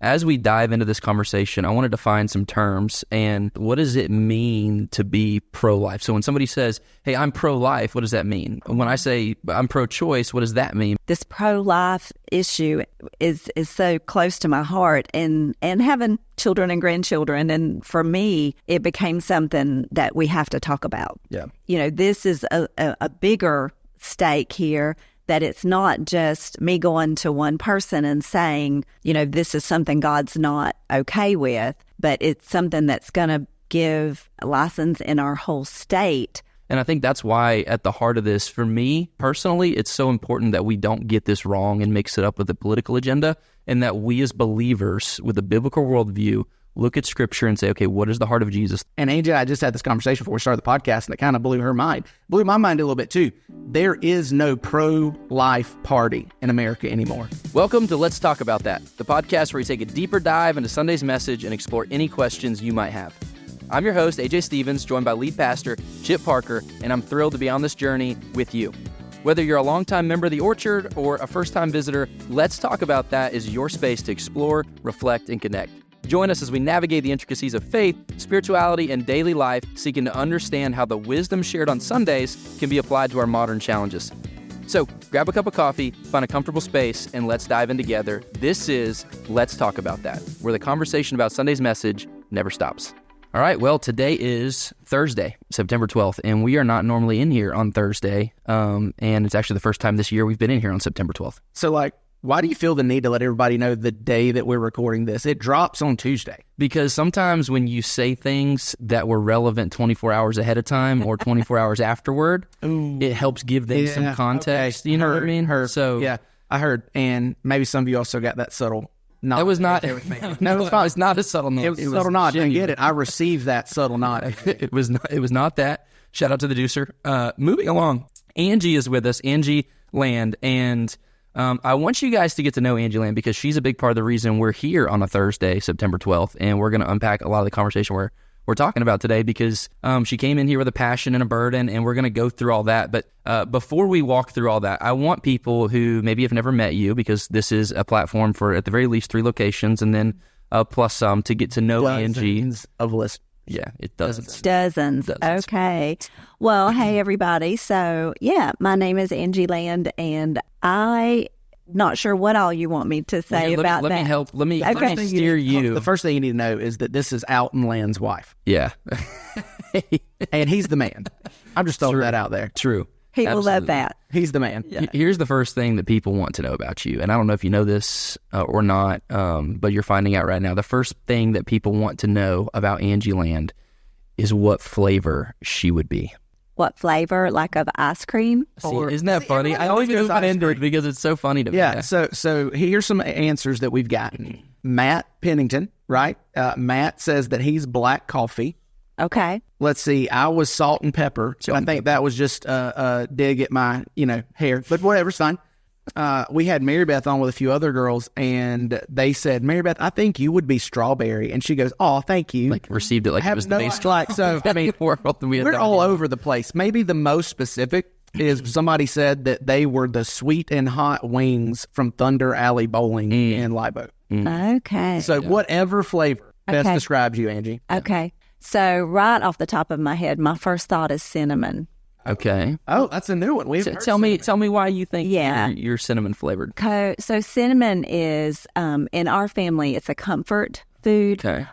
as we dive into this conversation, I want to define some terms and what does it mean to be pro-life? So when somebody says, hey, I'm pro-life, what does that mean? When I say I'm pro-choice, what does that mean? This pro-life issue is so close to my heart, and having children and grandchildren. And for me, it became something that we have to talk about. Yeah. This is a bigger stake here, that it's not just me going to one person and saying, this is something God's not okay with, but it's something that's going to give a license in our whole state. And I think that's why at the heart of this, for me personally, it's so important that we don't get this wrong and mix it up with the political agenda, and that we as believers with a biblical worldview look at Scripture and say, okay, what is the heart of Jesus? And Angie and I just had this conversation before we started the podcast, and it kind of blew her mind. Blew my mind a little bit too. There is no pro-life party in America anymore. Welcome to Let's Talk About That, the podcast where we take a deeper dive into Sunday's message and explore any questions you might have. I'm your host, AJ Stevens, joined by lead pastor Chip Parker, and I'm thrilled to be on this journey with you. Whether you're a longtime member of the Orchard or a first-time visitor, Let's Talk About That is your space to explore, reflect, and connect. Join us as we navigate the intricacies of faith, spirituality, and daily life, seeking to understand how the wisdom shared on Sundays can be applied to our modern challenges. So grab a cup of coffee, find a comfortable space, and let's dive in together. This is Let's Talk About That, where the conversation about Sunday's message never stops. All right, well, today is Thursday, September 12th, and we are not normally in here on Thursday, and it's actually the first time this year we've been in here on September 12th. So, why do you feel the need to let everybody know the day that we're recording this? It drops on Tuesday. Because sometimes when you say things that were relevant 24 hours ahead of time or 24 hours afterward, it helps give them some context. Okay. You know what I mean? Yeah, I heard. And maybe some of you also got that subtle nod. That was not. No, it's not a subtle nod. It was a subtle nod. I get it. I received that subtle nod. It was not that. Shout out to the juicer. Moving along, Angie is with us. Angie Land, and I want you guys to get to know Angie Land because she's a big part of the reason we're here on a Thursday, September 12th, and we're going to unpack a lot of the conversation we're talking about today because she came in here with a passion and a burden, and we're going to go through all that. But before we walk through all that, I want people who maybe have never met you, because this is a platform for at the very least 3 locations, and then plus some to get to know Angie. Of lists. Yeah, it does. Dozens. Okay. Well, hey, everybody. So, my name is Angie Land, and I'm not sure what all you want me to say about that. Let me help. Let me steer you. The first thing you need to know is that this is Alton Land's wife. Yeah. And he's the man. I'm just throwing that out there. True. He will love that. He's the man. Yeah. Here's the first thing that people want to know about you. And I don't know if you know this or not, but you're finding out right now. The first thing that people want to know about Angie Land is what flavor she would be. What flavor? Like of ice cream? Isn't that funny? I always go into it because it's so funny to me. Yeah, so here's some answers that we've gotten. Matt Pennington, right? Matt says that he's black coffee. Okay. Let's see. I was salt and pepper. So I think that was just a dig at my, hair. But whatever, it's fine. We had Mary Beth on with a few other girls, and they said, Mary Beth, I think you would be strawberry. And she goes, oh, thank you. Received it like it was the base. So, I mean, we're all over the place. Maybe the most specific is somebody said that they were the sweet and hot wings from Thunder Alley Bowling in Live Oak. Okay. So whatever flavor best describes you, Angie. Okay. So right off the top of my head, my first thought is cinnamon. Okay. Oh, that's a new one. Tell me why you think you're cinnamon flavored. So cinnamon is, in our family, it's a comfort food. Okay.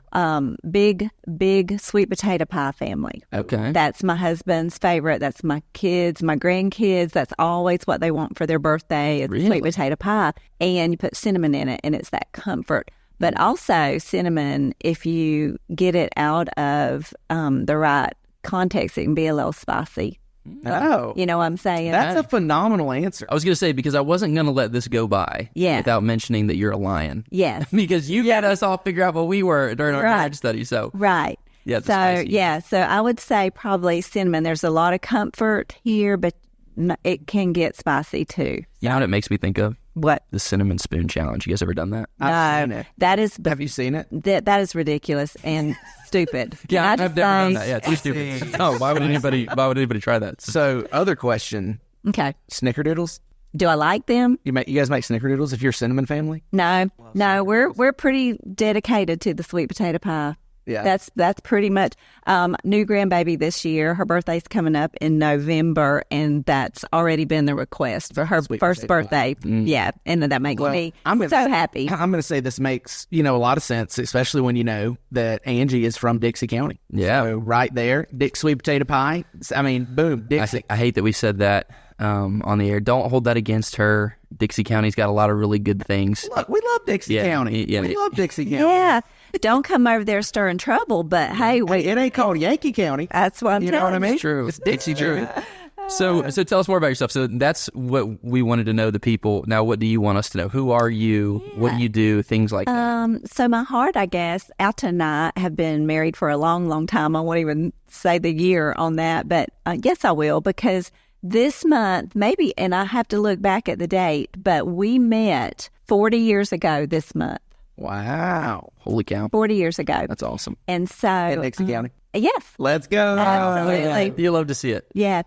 Big sweet potato pie family. Okay. That's my husband's favorite. That's my kids, my grandkids. That's always what they want for their birthday is sweet potato pie. And you put cinnamon in it, and it's that comfort. But also cinnamon, if you get it out of the right context, it can be a little spicy. Oh. You know what I'm saying? That's a phenomenal answer. I was going to say, because I wasn't going to let this go by without mentioning that you're a lion. Yes. Because you had us all figure out what we were during our marriage study. So right. Yeah. So I would say probably cinnamon. There's a lot of comfort here, but it can get spicy too. You know what it makes me think of? What? The cinnamon spoon challenge. You guys ever done that? I've seen it. That is. Have you seen it? That is ridiculous and stupid. Yeah, I've never done that. Yeah, it's too stupid. Oh, why would anybody try that? So, other question. Okay. Snickerdoodles? Do I like them? You guys make snickerdoodles if you're a cinnamon family? No, we're pretty dedicated to the sweet potato pie. Yeah. That's pretty much new grandbaby this year. Her birthday's coming up in November, and that's already been the request for her first birthday. Yeah, and that makes me so happy. I'm going to say this makes, a lot of sense, especially when you know that Angie is from Dixie County. Yeah. So right there, sweet potato pie. I mean, boom, Dixie. I hate that we said that on the air. Don't hold that against her. Dixie County's got a lot of really good things. Look, we love Dixie County. Yeah, we love Dixie County. Yeah. Don't come over there stirring trouble, but hey, it ain't called Yankee County. That's what I'm You know what I mean? It's true. It's Dixie County. So tell us more about yourself. So that's what we wanted to know, the people. Now, what do you want us to know? Who are you? Yeah. What do you do? Things like that. So my heart, I guess, Alton and I have been married for a long, long time. I won't even say the year on that, but yes, I will, because this month, maybe, and I have to look back at the date, but we met 40 years ago this month. Wow. Holy cow. 40 years ago. That's awesome. And so... In Dixie County? Yes. Let's go. Absolutely. You love to see it. Yeah.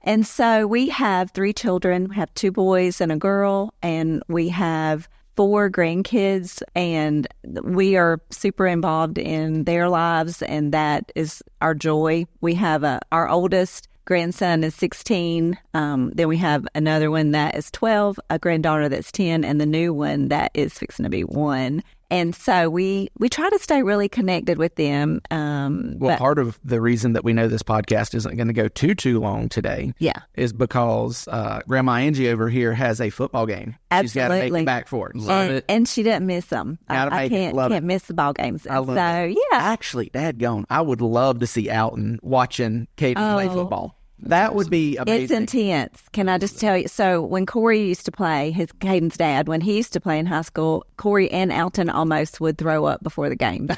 And so we have 3 children. We have 2 boys and a girl, and we have 4 grandkids, and we are super involved in their lives, and that is our joy. We have our oldest grandson is 16. Then we have another one that is 12, a granddaughter that's 10, and the new one that is fixing to be 1. And so we try to stay really connected with them. Well, part of the reason that we know this podcast isn't going to go too long today is because Grandma Angie over here has a football game. Absolutely. She's got to make it back for it. Love it. And she doesn't miss them. I can't miss the ball games. I love it. Yeah. Actually, dadgone, I would love to see Alton watching Caden play football. That would be amazing. It's intense. Can I just tell you? So when Corey used to play, Caden's dad, when he used to play in high school, Corey and Alton almost would throw up before the game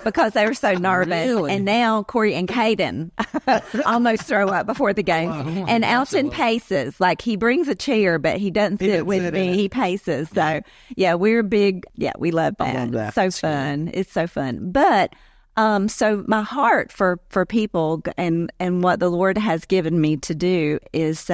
because they were so nervous. Really? And now Corey and Caden almost throw up before the game. And Alton paces. Like, he brings a chair, but he doesn't sit with me. He paces. So, yeah, we're big. Yeah, we love that. I love that. So fun. It's so fun. But... so my heart for people and what the Lord has given me to do is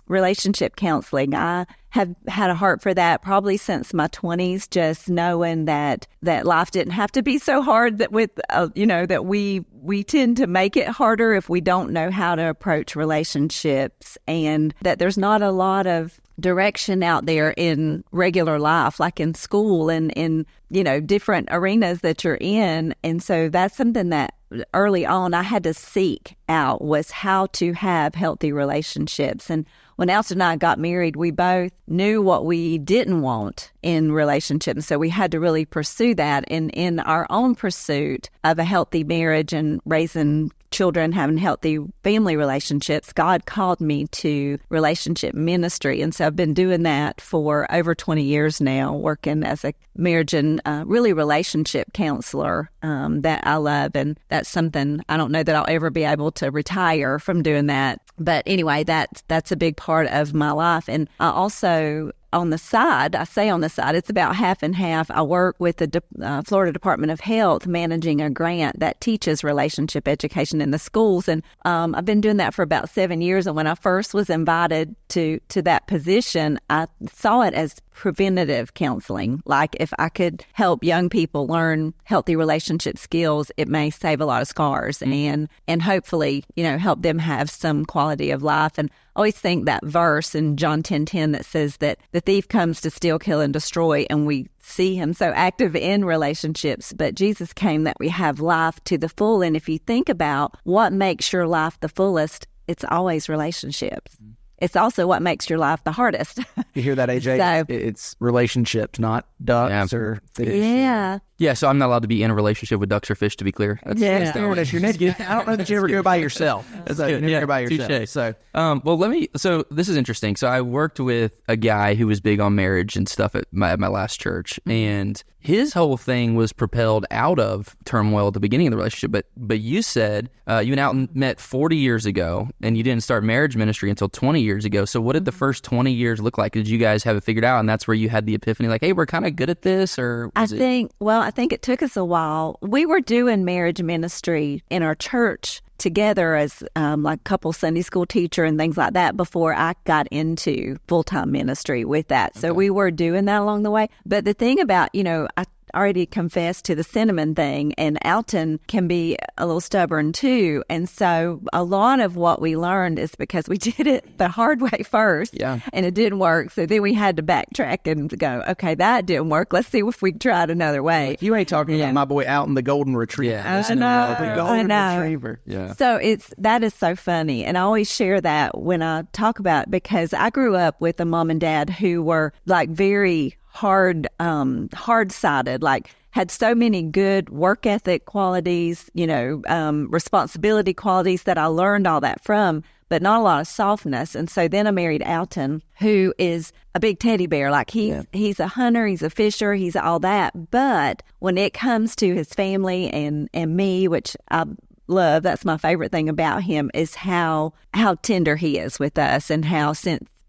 relationship counseling. I have had a heart for that probably since my 20s, just knowing that life didn't have to be so hard, that with that we tend to make it harder if we don't know how to approach relationships, and that there's not a lot of direction out there in regular life, like in school and in, different arenas that you're in. And so that's something that early on I had to seek out, was how to have healthy relationships. And when Alton and I got married, we both knew what we didn't want in relationships. So we had to really pursue that. And in our own pursuit of a healthy marriage and raising children, having healthy family relationships, God called me to relationship ministry. And so I've been doing that for over 20 years now, working as a marriage and really relationship counselor that I love. And that's something I don't know that I'll ever be able to retire from doing that. But anyway, that's a big part of my life. And I also, on the side, it's about half and half. I work with the Florida Department of Health managing a grant that teaches relationship education in the schools. And I've been doing that for about 7 years. And when I first was invited to that position, I saw it as preventative counseling. Like, if I could help young people learn healthy relationship skills, it may save a lot of scars and hopefully, help them have some quality of life. And I always think that verse in John 10:10 that says that the thief comes to steal, kill, and destroy, and we see him so active in relationships. But Jesus came that we have life to the full. And if you think about what makes your life the fullest, it's always relationships. It's also what makes your life the hardest. You hear that, AJ? So, it's relationships, not ducks or fish. Yeah. Yeah, so I'm not allowed to be in a relationship with ducks or fish, to be clear. That's your next. I don't know that you ever go by yourself. That's you never go by yourself. Touché. So, so this is interesting. So I worked with a guy who was big on marriage and stuff at my last church, and his whole thing was propelled out of turmoil at the beginning of the relationship. But you said you and Alton met 40 years ago, and you didn't start marriage ministry until 20 years ago. So what did the first 20 years look like? Did you guys have it figured out, and that's where you had the epiphany, like, hey, we're kind of good at this? Or I think it took us a while. We were doing marriage ministry in our church together as like couple Sunday school teacher and things like that before I got into full-time ministry with that. So we were doing that along the way. But the thing about, I already confessed to the cinnamon thing, and Alton can be a little stubborn too. And so a lot of what we learned is because we did it the hard way first, and it didn't work. So then we had to backtrack and go, okay, that didn't work. Let's see if we can try it another way. You ain't talking about my boy Alton, the golden retriever. I know. Retriever. Yeah. So that is so funny. And I always share that when I talk about it, because I grew up with a mom and dad who were like very hard-sided, like had so many good work ethic qualities, responsibility qualities that I learned all that from, but not a lot of softness. And so then I married Alton, who is a big teddy bear. Like he's a hunter, he's a fisher, he's all that. But when it comes to his family and me, which I love, that's my favorite thing about him, is how tender he is with us and how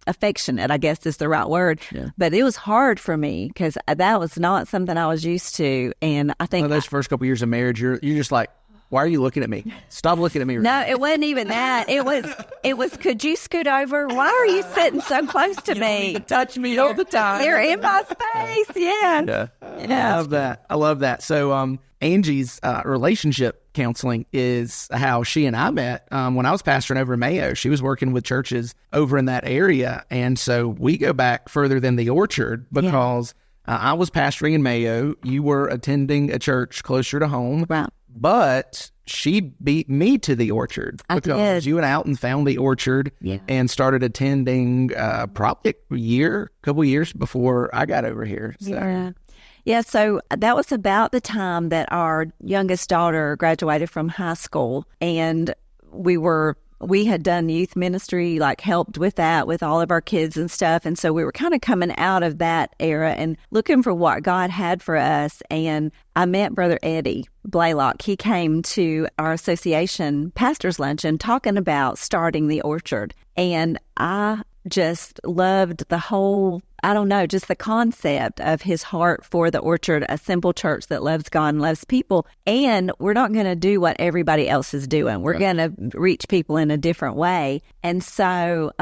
affectionate, I guess is the right word. Yeah. But it was hard for me because that was not something I was used to. And I think those first couple years of marriage, you're just like, why are you looking at me? Stop looking at me. No, it wasn't even that. It was, could you scoot over? Why are you sitting so close to me? Touch me all the time. You're in my space. Yeah. I love that. So, Angie's relationship counseling is how she and I met when I was pastoring over in Mayo. She was working with churches over in that area. And so we go back further than the Orchard because I was pastoring in Mayo. You were attending a church closer to home. Right. But she beat me to the Orchard because you and Alton found the Orchard and started attending probably a couple years before I got over here. So. Yeah, so that was about the time that our youngest daughter graduated from high school, and we had done youth ministry, like helped with that with all of our kids and stuff. And so we were kind of coming out of that era and looking for what God had for us. And I met Brother Eddie Blaylock. He came to our association pastor's luncheon talking about starting the Orchard. And I just loved the whole, just the concept of his heart for the Orchard, a simple church that loves God and loves people. And we're not going to do what everybody else is doing. We're going to reach people in a different way. And so...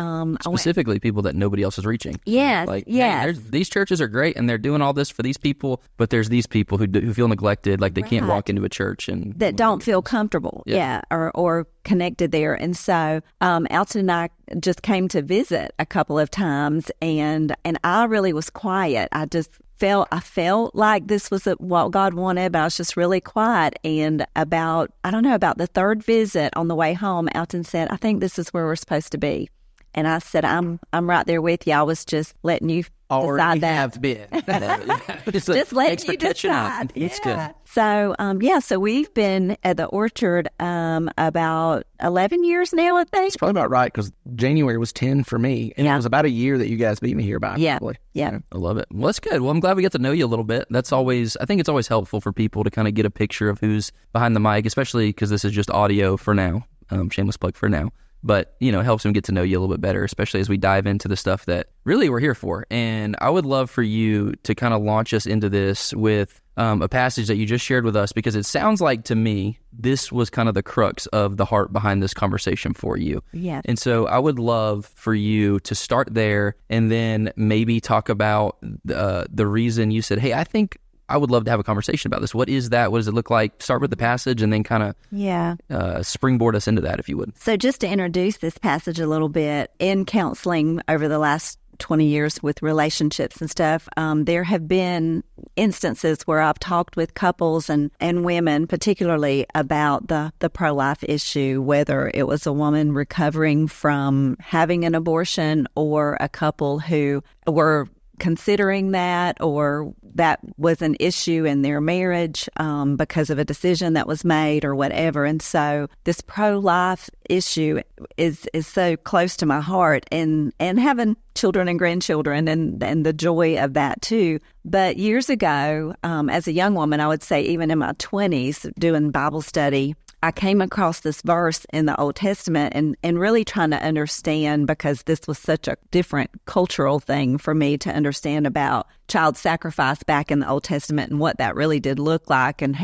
specifically people that nobody else is reaching. Yes, Man, these churches are great and they're doing all this for these people, but there's these people who feel neglected, like they can't walk into a church. And that don't feel comfortable, or connected there. And so Alton and I just came to visit a couple of times, and I really was quiet. I felt like this was what God wanted, but I was just really quiet. And about the third visit on the way home, Alton said, I think this is where we're supposed to be. And I said, I'm right there with you. I was just letting you decide that. Have been. Just letting you decide. It's good. So, so we've been at the Orchard about 11 years now, I think. It's probably about right, because January was 10 for me, and it was about a year that you guys beat me here by. Yeah. I love it. Well, that's good. Well, I'm glad we get to know you a little bit. I think it's always helpful for people to kind of get a picture of who's behind the mic, especially because this is just audio for now. Shameless plug for now. But, it helps them get to know you a little bit better, especially as we dive into the stuff that really we're here for. And I would love for you to kind of launch us into this with a passage that you just shared with us, because it sounds like to me this was kind of the crux of the heart behind this conversation for you. Yeah. And so I would love for you to start there and then maybe talk about the reason you said, hey, I think I would love to have a conversation about this. What is that? What does it look like? Start with the passage and then kind of springboard us into that, if you would. So just to introduce this passage a little bit, in counseling over the last 20 years with relationships and stuff, there have been instances where I've talked with couples and women particularly about the pro-life issue, whether it was a woman recovering from having an abortion or a couple who were considering that, or that was an issue in their marriage because of a decision that was made or whatever. And so this pro-life issue is so close to my heart, and having children and grandchildren and the joy of that too. But years ago, as a young woman, I would say even in my 20s, doing Bible study, I came across this verse in the Old Testament and really trying to understand, because this was such a different cultural thing for me to understand about child sacrifice back in the Old Testament and what that really did look like, and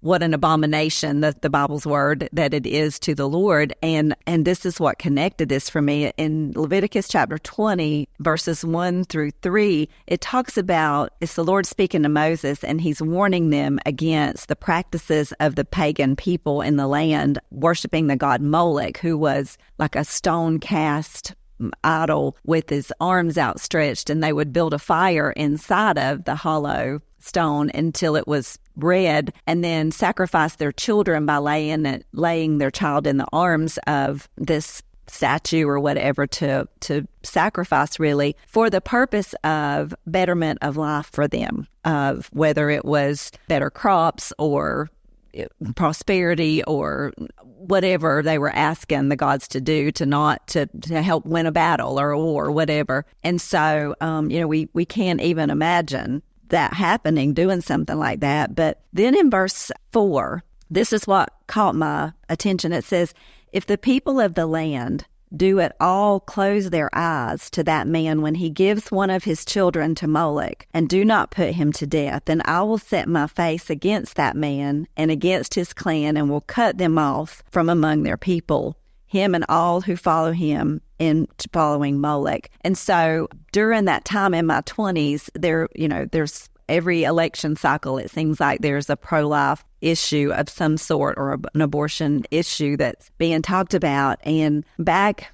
what an abomination that the Bible's word that it is to the Lord. And this is what connected this for me. In Leviticus chapter 20, verses 1-3, it talks about, it's the Lord speaking to Moses, and he's warning them against the practices of the pagan people in the land, worshiping the god Molech, who was like a stone cast idol with his arms outstretched, and they would build a fire inside of the hollow stone until it was red, and then sacrifice their children by laying their child in the arms of this statue or whatever to sacrifice, really, for the purpose of betterment of life for them, of whether it was better crops or prosperity or whatever they were asking the gods to do to help win a battle or a war, whatever. And so, we can't even imagine that happening, doing something like that. But then in verse 4, this is what caught my attention. It says, if the people of the land do at all close their eyes to that man when he gives one of his children to Molech, and do not put him to death, then I will set my face against that man and against his clan, and will cut them off from among their people, him and all who follow him in following Molech. And so during that time in my 20s, there's every election cycle, it seems like there's a pro-life issue of some sort or an abortion issue that's being talked about. And back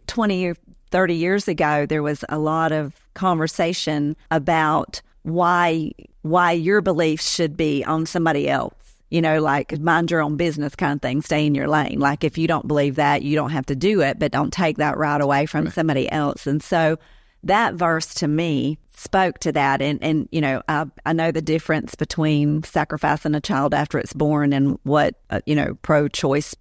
20 or 30 years ago, there was a lot of conversation about why your beliefs should be on somebody else. Like mind your own business kind of thing, stay in your lane. Like if you don't believe that, you don't have to do it, but don't take that right away from somebody else. And so that verse to me spoke to that. And I know the difference between sacrificing a child after it's born and what, pro-choice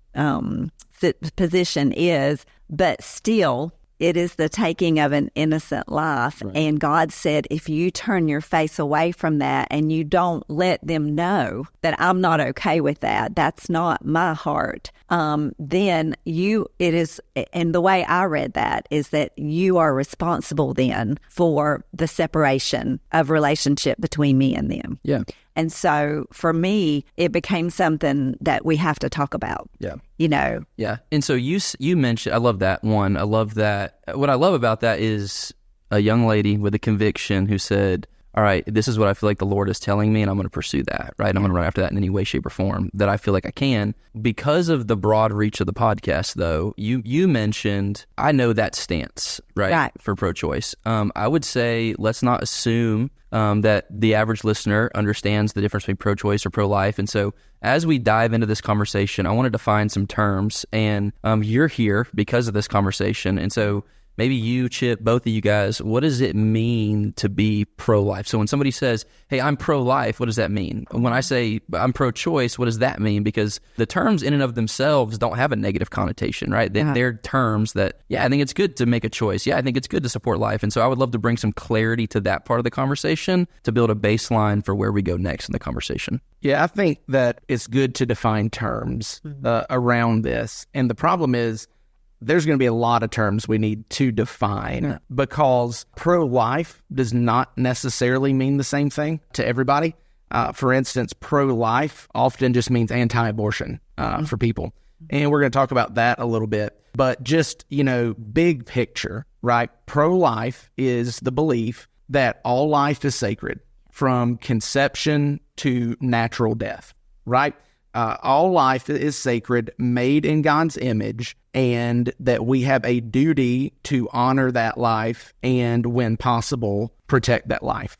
position is, but still, it is the taking of an innocent life. Right. And God said, if you turn your face away from that and you don't let them know that I'm not okay with that, that's not my heart, then it is, and the way I read that is that you are responsible then for the separation of relationship between me and them. Yeah. And so for me, it became something that we have to talk about. Yeah. Yeah. And so you mentioned, I love that one. I love that. What I love about that is a young lady with a conviction who said, all right, this is what I feel like the Lord is telling me, and I'm going to pursue that, right? I'm going to run after that in any way, shape, or form that I feel like I can. Because of the broad reach of the podcast, though, you mentioned, I know that stance, right. For pro-choice. I would say let's not assume that the average listener understands the difference between pro-choice or pro-life. And so as we dive into this conversation, I want to define some terms, and you're here because of this conversation. And so maybe you, Chip, both of you guys, what does it mean to be pro-life? So when somebody says, hey, I'm pro-life, what does that mean? When I say I'm pro-choice, what does that mean? Because the terms in and of themselves don't have a negative connotation, right? They're terms that, I think it's good to make a choice. Yeah, I think it's good to support life. And so I would love to bring some clarity to that part of the conversation to build a baseline for where we go next in the conversation. Yeah, I think that it's good to define terms around this. And the problem is, there's going to be a lot of terms we need to define because pro-life does not necessarily mean the same thing to everybody. For instance, pro-life often just means anti-abortion for people. And we're going to talk about that a little bit. But just, big picture, right? Pro-life is the belief that all life is sacred from conception to natural death, right? All life is sacred, made in God's image, and that we have a duty to honor that life and, when possible, protect that life.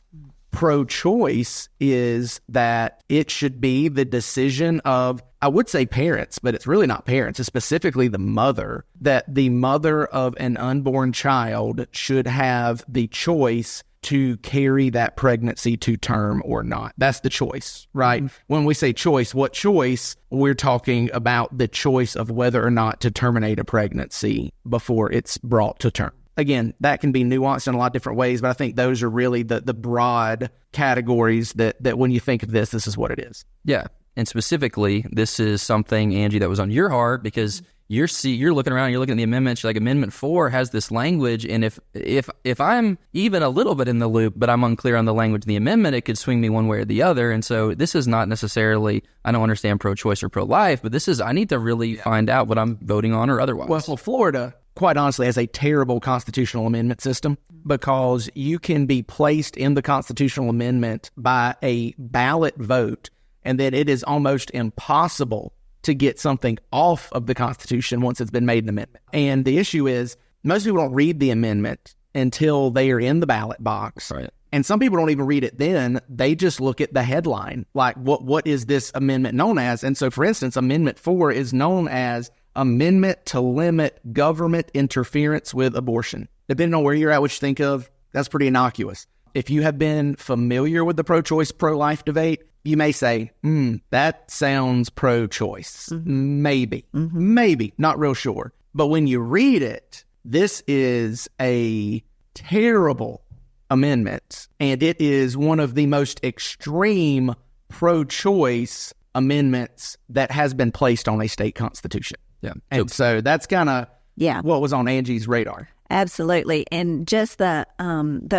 Pro-choice is that it should be the decision of, I would say parents, but it's really not parents. It's specifically the mother, that the mother of an unborn child should have the choice to carry that pregnancy to term or not. That's the choice, right? When we say choice, what choice? We're talking about the choice of whether or not to terminate a pregnancy before it's brought to term. Again, that can be nuanced in a lot of different ways, but I think those are really the broad categories that when you think of this is what it is. Yeah. And specifically, this is something, Angie, that was on your heart because you're looking around, you're looking at the amendments, you're like, Amendment 4 has this language, and if I'm even a little bit in the loop, but I'm unclear on the language of the amendment, it could swing me one way or the other. And so this is not necessarily, I don't understand pro-choice or pro-life, but this is, I need to really find out what I'm voting on or otherwise. Well, Florida, quite honestly, has a terrible constitutional amendment system because you can be placed in the constitutional amendment by a ballot vote, and then it is almost impossible to get something off of the Constitution once it's been made an amendment. And the issue is most people don't read the amendment until they are in the ballot box. Right. And some people don't even read it then. They just look at the headline, like what is this amendment known as? And so, for instance, Amendment 4 is known as Amendment to Limit Government Interference with Abortion. Depending on where you're at, what you think of, that's pretty innocuous. If you have been familiar with the pro-choice, pro-life debate, you may say, that sounds pro-choice. Maybe, not real sure. But when you read it, this is a terrible amendment, and it is one of the most extreme pro-choice amendments that has been placed on a state constitution. Yeah. And so that's kind of what was on Angie's radar. Absolutely. And just the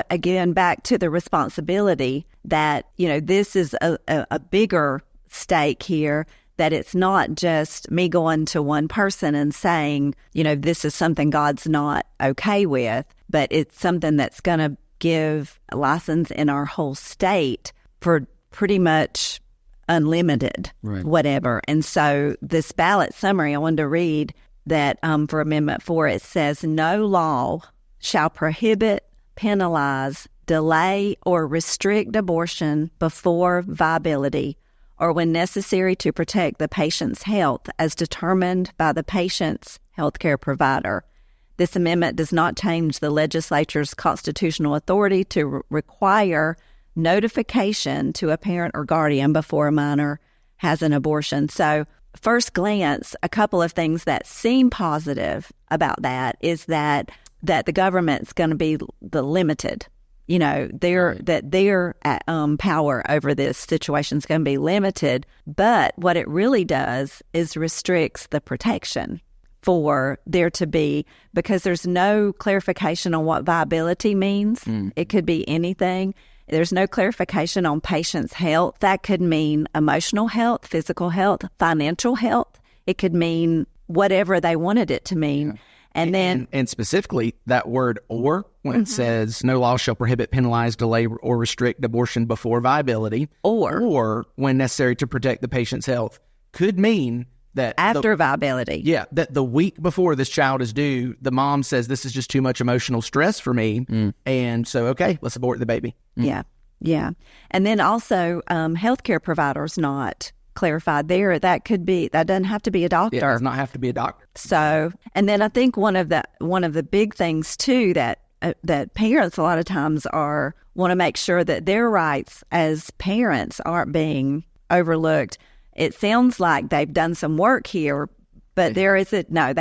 again, back to the responsibility that, this is a bigger stake here, that it's not just me going to one person and saying, this is something God's not okay with, but it's something that's going to give a license in our whole state for pretty much unlimited, whatever. And so this ballot summary, I wanted to read that for Amendment 4, it says, no law shall prohibit, penalize, delay, or restrict abortion before viability or when necessary to protect the patient's health as determined by the patient's healthcare provider. This amendment does not change the legislature's constitutional authority to require notification to a parent or guardian before a minor has an abortion. So, first glance, a couple of things that seem positive about that is that the government's going to be limited. Their power over this situation is going to be limited. But what it really does is restricts the protection for there to be, because there's no clarification on what viability means. It could be anything. There's no clarification on patients' health. That could mean emotional health, physical health, financial health. It could mean whatever they wanted it to mean. Yeah. And specifically that word "or" when it says no law shall prohibit, penalize, delay, or restrict abortion before viability, or when necessary to protect the patient's health, could mean that after viability. Yeah, that the week before this child is due, the mom says, this is just too much emotional stress for me. And so, okay, let's abort the baby. Yeah. And then also healthcare providers not clarified there. That doesn't have to be a doctor. It does not have to be a doctor. So, and then I think one of the big things too that parents a lot of times want to make sure that their rights as parents aren't being overlooked. It sounds like they've done some work here, but they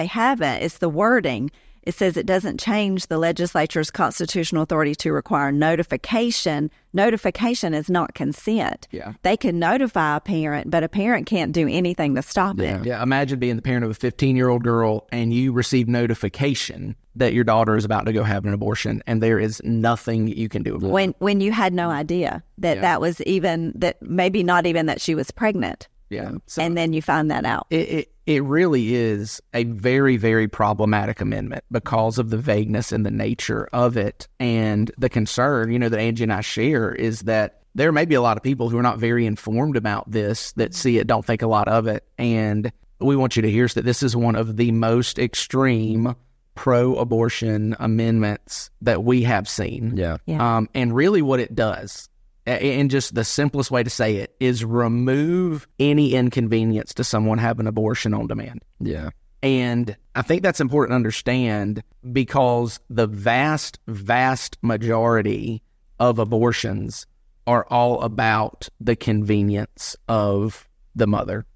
haven't. It's the wording. It says it doesn't change the legislature's constitutional authority to require notification. Notification is not consent. Yeah. They can notify a parent, but a parent can't do anything to stop it. Yeah. Imagine being the parent of a 15-year-old girl and you receive notification that your daughter is about to go have an abortion, and there is nothing you can do about it. When you had no idea that was even, that maybe not even that she was pregnant. Yeah. So and then you find that out. It really is a very, very problematic amendment because of the vagueness and the nature of it. And the concern, that Angie and I share is that there may be a lot of people who are not very informed about this, that see it, don't think a lot of it. And we want you to hear that this is one of the most extreme pro-abortion amendments that we have seen. Yeah. And really what it does, and just the simplest way to say it, is remove any inconvenience to someone having an abortion on demand. Yeah. And I think that's important to understand because the vast, vast majority of abortions are all about the convenience of the mother.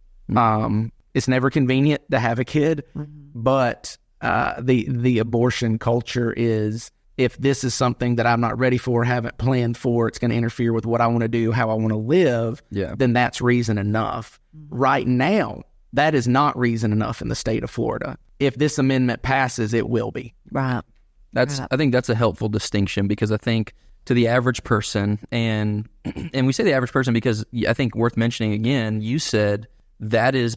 It's never convenient to have a kid, but the abortion culture is if this is something that I'm not ready for, haven't planned for, it's going to interfere with what I want to do, how I want to live, then that's reason enough. Right now, that is not reason enough in the state of Florida. If this amendment passes, it will be. Right. I think that's a helpful distinction, because I think to the average person, and we say the average person because I think worth mentioning again, you said that is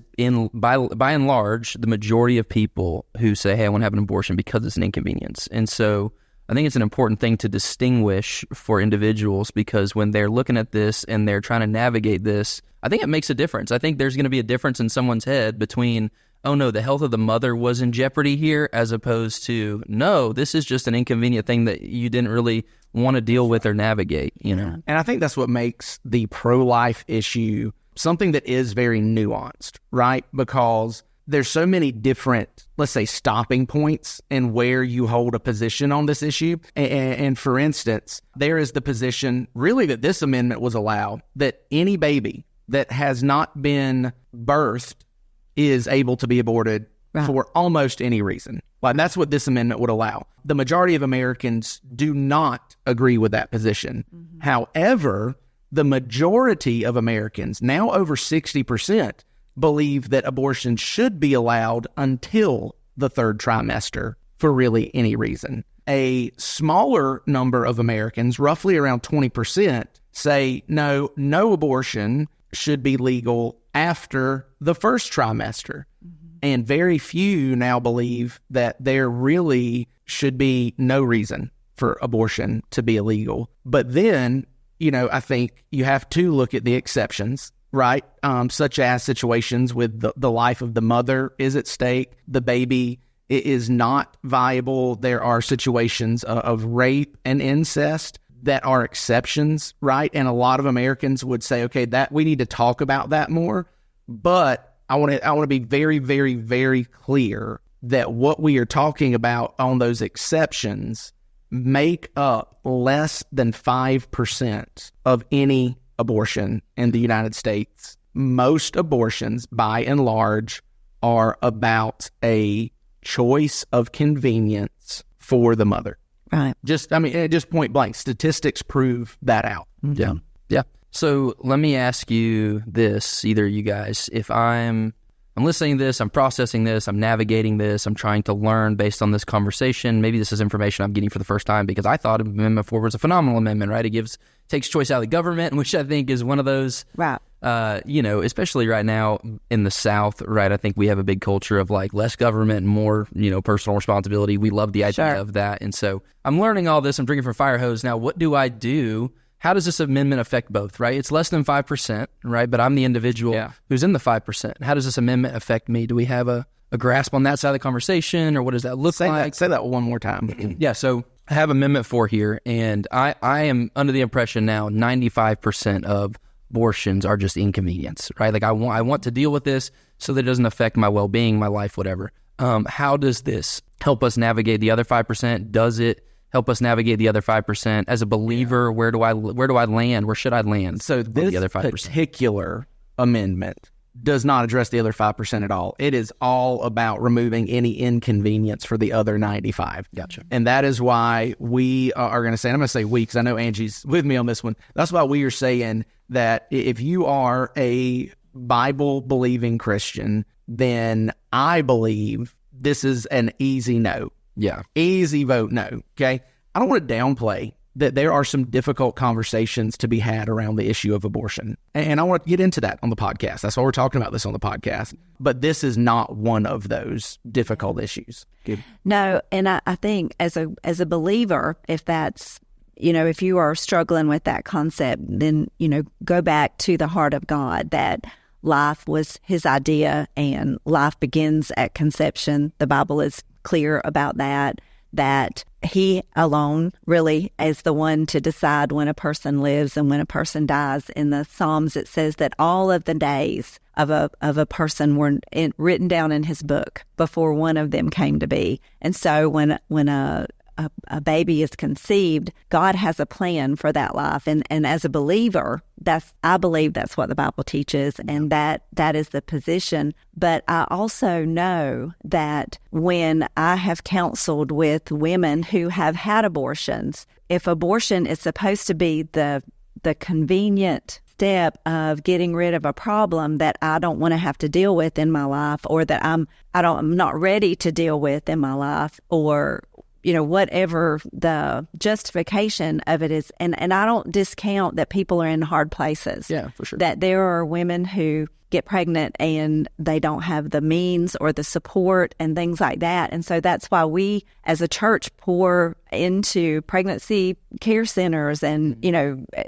by and large the majority of people who say, hey, I want to have an abortion because it's an inconvenience. And so I think it's an important thing to distinguish for individuals, because when they're looking at this and they're trying to navigate this, I think it makes a difference. I think there's going to be a difference in someone's head between, oh no, the health of the mother was in jeopardy here, as opposed to, no, this is just an inconvenient thing that you didn't really want to deal with or navigate, you know? And I think that's what makes the pro-life issue something that is very nuanced, right? Because there's so many different, let's say, stopping points in where you hold a position on this issue. And for instance, there is the position really that this amendment was allowed, that any baby that has not been birthed is able to be aborted for almost any reason. Like, that's what this amendment would allow. The majority of Americans do not agree with that position. However, the majority of Americans, now over 60%, believe that abortion should be allowed until the third trimester for really any reason. A smaller number of Americans, roughly around 20%, say no abortion should be legal after the first trimester. And very few now believe that there really should be no reason for abortion to be illegal. But then, I think you have to look at the exceptions, right? Such as situations with the life of the mother is at stake, the baby is not viable. There are situations of rape and incest that are exceptions, right? And a lot of Americans would say, okay, that we need to talk about that more. But I want to be very, very, very clear that what we are talking about on those exceptions make up less than 5% of any abortion in the United States. Most abortions, by and large, are about a choice of convenience for the mother. Right. Just point blank. Statistics prove that out. Yeah. So let me ask you this, either of you guys. If I'm listening to this, I'm processing this, I'm navigating this, I'm trying to learn based on this conversation. Maybe this is information I'm getting for the first time, because I thought Amendment 4 was a phenomenal amendment, right? It takes choice out of the government, which I think is one of those, right. Especially right now in the South, right? I think we have a big culture of like less government and more, personal responsibility. We love the idea of that. And so I'm learning all this. I'm drinking from a fire hose. Now, what do I do? How does this amendment affect both, right? It's less than 5%, right? But I'm the individual who's in the 5%. How does this amendment affect me? Do we have a grasp on that side of the conversation, or what does that look like? Say that one more time. Yeah, so I have Amendment 4 here, and I am under the impression now 95% of abortions are just inconvenience, right? Like I want to deal with this so that it doesn't affect my well-being, my life, whatever. How does this help us navigate the other 5%? Does it help us navigate the other 5%? As a believer, where do I land? Where should I land? So this the other 5%? Particular amendment does not address the other 5% at all. It is all about removing any inconvenience for the other 95. Gotcha. And that is why we are going to say, and I'm going to say we, because I know Angie's with me on this one. That's why we are saying that if you are a Bible-believing Christian, then I believe this is an easy no. Yeah. Easy vote no. Okay. I don't want to downplay that there are some difficult conversations to be had around the issue of abortion. And I want to get into that on the podcast. That's why we're talking about this on the podcast. But this is not one of those difficult issues. Good. No. And I think as a believer, if that's, if you are struggling with that concept, then, go back to the heart of God, that life was his idea and life begins at conception. The Bible is clear about that he alone really is the one to decide when a person lives and when a person dies. In the Psalms, it says that all of the days of a person were written down in his book before one of them came to be. And so when a a baby is conceived, God has a plan for that life. And as a believer, I believe that's what the Bible teaches, and that is the position. But I also know that when I have counseled with women who have had abortions, if abortion is supposed to be the convenient step of getting rid of a problem that I don't want to have to deal with in my life, or that I'm not ready to deal with in my life, or whatever the justification of it is. And I don't discount that people are in hard places. Yeah, for sure. That there are women who get pregnant and they don't have the means or the support and things like that. And so that's why we as a church pour into pregnancy care centers and,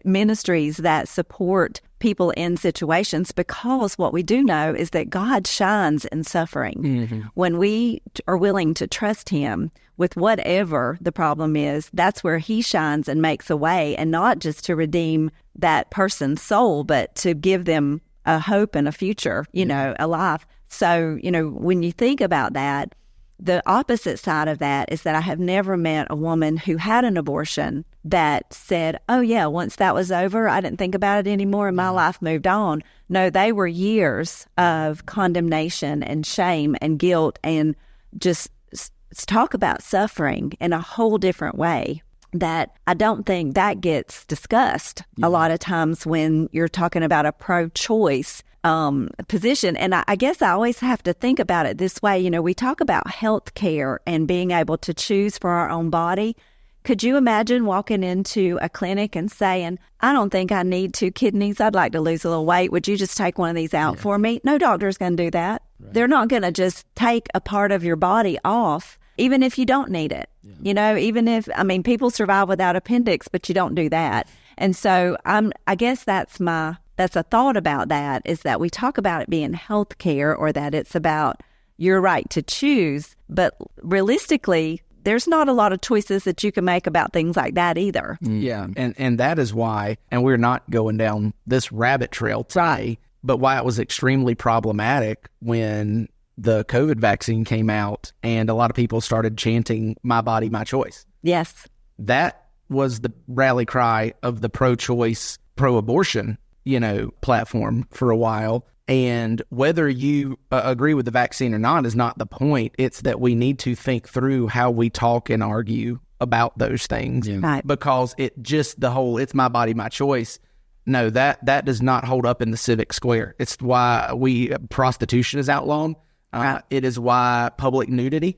ministries that support people in situations, because what we do know is that God shines in suffering. Mm-hmm. When we are willing to trust him with whatever the problem is, that's where he shines and makes a way, and not just to redeem that person's soul, but to give them a hope and a future, a life. So, when you think about that, the opposite side of that is that I have never met a woman who had an abortion that said, oh yeah, once that was over, I didn't think about it anymore and my life moved on. No, they were years of condemnation and shame and guilt, and just talk about suffering in a whole different way that I don't think that gets discussed a lot of times when you're talking about a pro-choice position. And I guess I always have to think about it this way. We talk about health care and being able to choose for our own body. Could you imagine walking into a clinic and saying, I don't think I need 2 kidneys. I'd like to lose a little weight. Would you just take one of these out for me? No doctor's going to do that. Right. They're not going to just take a part of your body off, even if you don't need it. Yeah. Even if, people survive without appendix, but you don't do that. And so I guess that's a thought about that, is that we talk about it being health care, or that it's about your right to choose. But realistically, there's not a lot of choices that you can make about things like that either. Yeah. And that is why, and we're not going down this rabbit trail today, but why it was extremely problematic when the COVID vaccine came out and a lot of people started chanting, my body, my choice. Yes. That was the rally cry of the pro-choice, pro-abortion, platform for a while. And whether you agree with the vaccine or not is not the point. It's that we need to think through how we talk and argue about those things. Yeah. Right. Because it's my body, my choice. No, that does not hold up in the civic square. It's why prostitution is outlawed. Right. It is why public nudity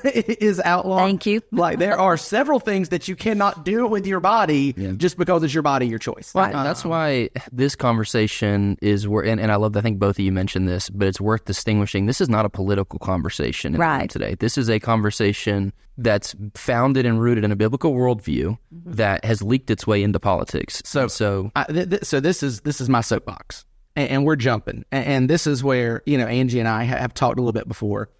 is outlawed. Thank you. Like, there are several things that you cannot do with your body just because it's your body, your choice. Right. That's why this conversation is and I love that. I think both of you mentioned this, but it's worth distinguishing. This is not a political conversation today. This is a conversation that's founded and rooted in a biblical worldview that has leaked its way into politics. So this is my soapbox. And we're jumping. And this is where, Angie and I have talked a little bit before.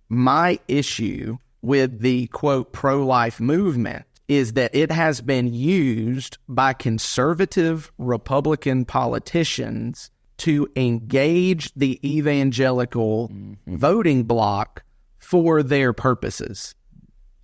My issue with the, quote, pro-life movement is that it has been used by conservative Republican politicians to engage the evangelical voting bloc for their purposes.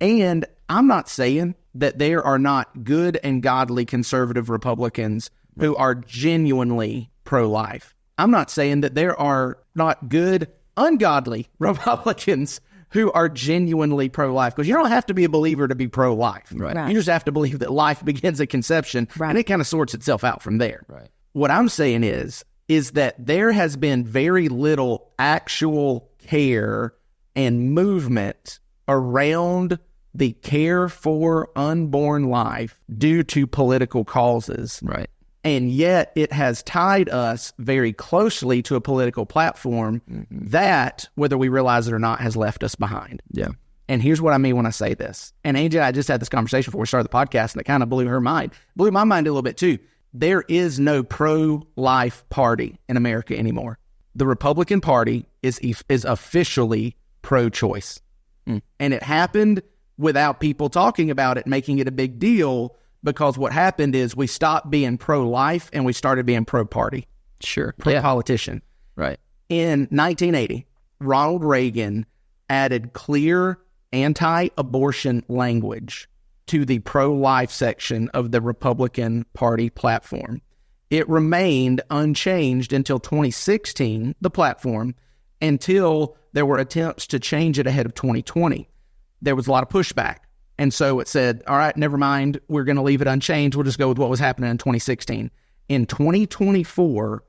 And I'm not saying that there are not good and godly conservative Republicans who are genuinely pro-life. I'm not saying that there are not good, ungodly Republicans who are genuinely pro-life, because you don't have to be a believer to be pro-life. Right. You just have to believe that life begins at conception, and it kind of sorts itself out from there. Right. What I'm saying is that there has been very little actual care and movement around the care for unborn life due to political causes. Right. And yet it has tied us very closely to a political platform that, whether we realize it or not, has left us behind. Yeah. And here's what I mean when I say this. And Angie and I just had this conversation before we started the podcast, and it kind of blew her mind. Blew my mind a little bit too. There is no pro-life party in America anymore. The Republican Party is officially pro-choice. And it happened without people talking about it, making it a big deal, because what happened is we stopped being pro-life and we started being pro-party. Sure. Pro-politician. Right. In 1980, Ronald Reagan added clear anti-abortion language to the pro-life section of the Republican Party platform. It remained unchanged until 2016, the platform, until there were attempts to change it ahead of 2020. There was a lot of pushback. And so it said, all right, never mind, we're going to leave it unchanged. We'll just go with what was happening in 2016. In 2024,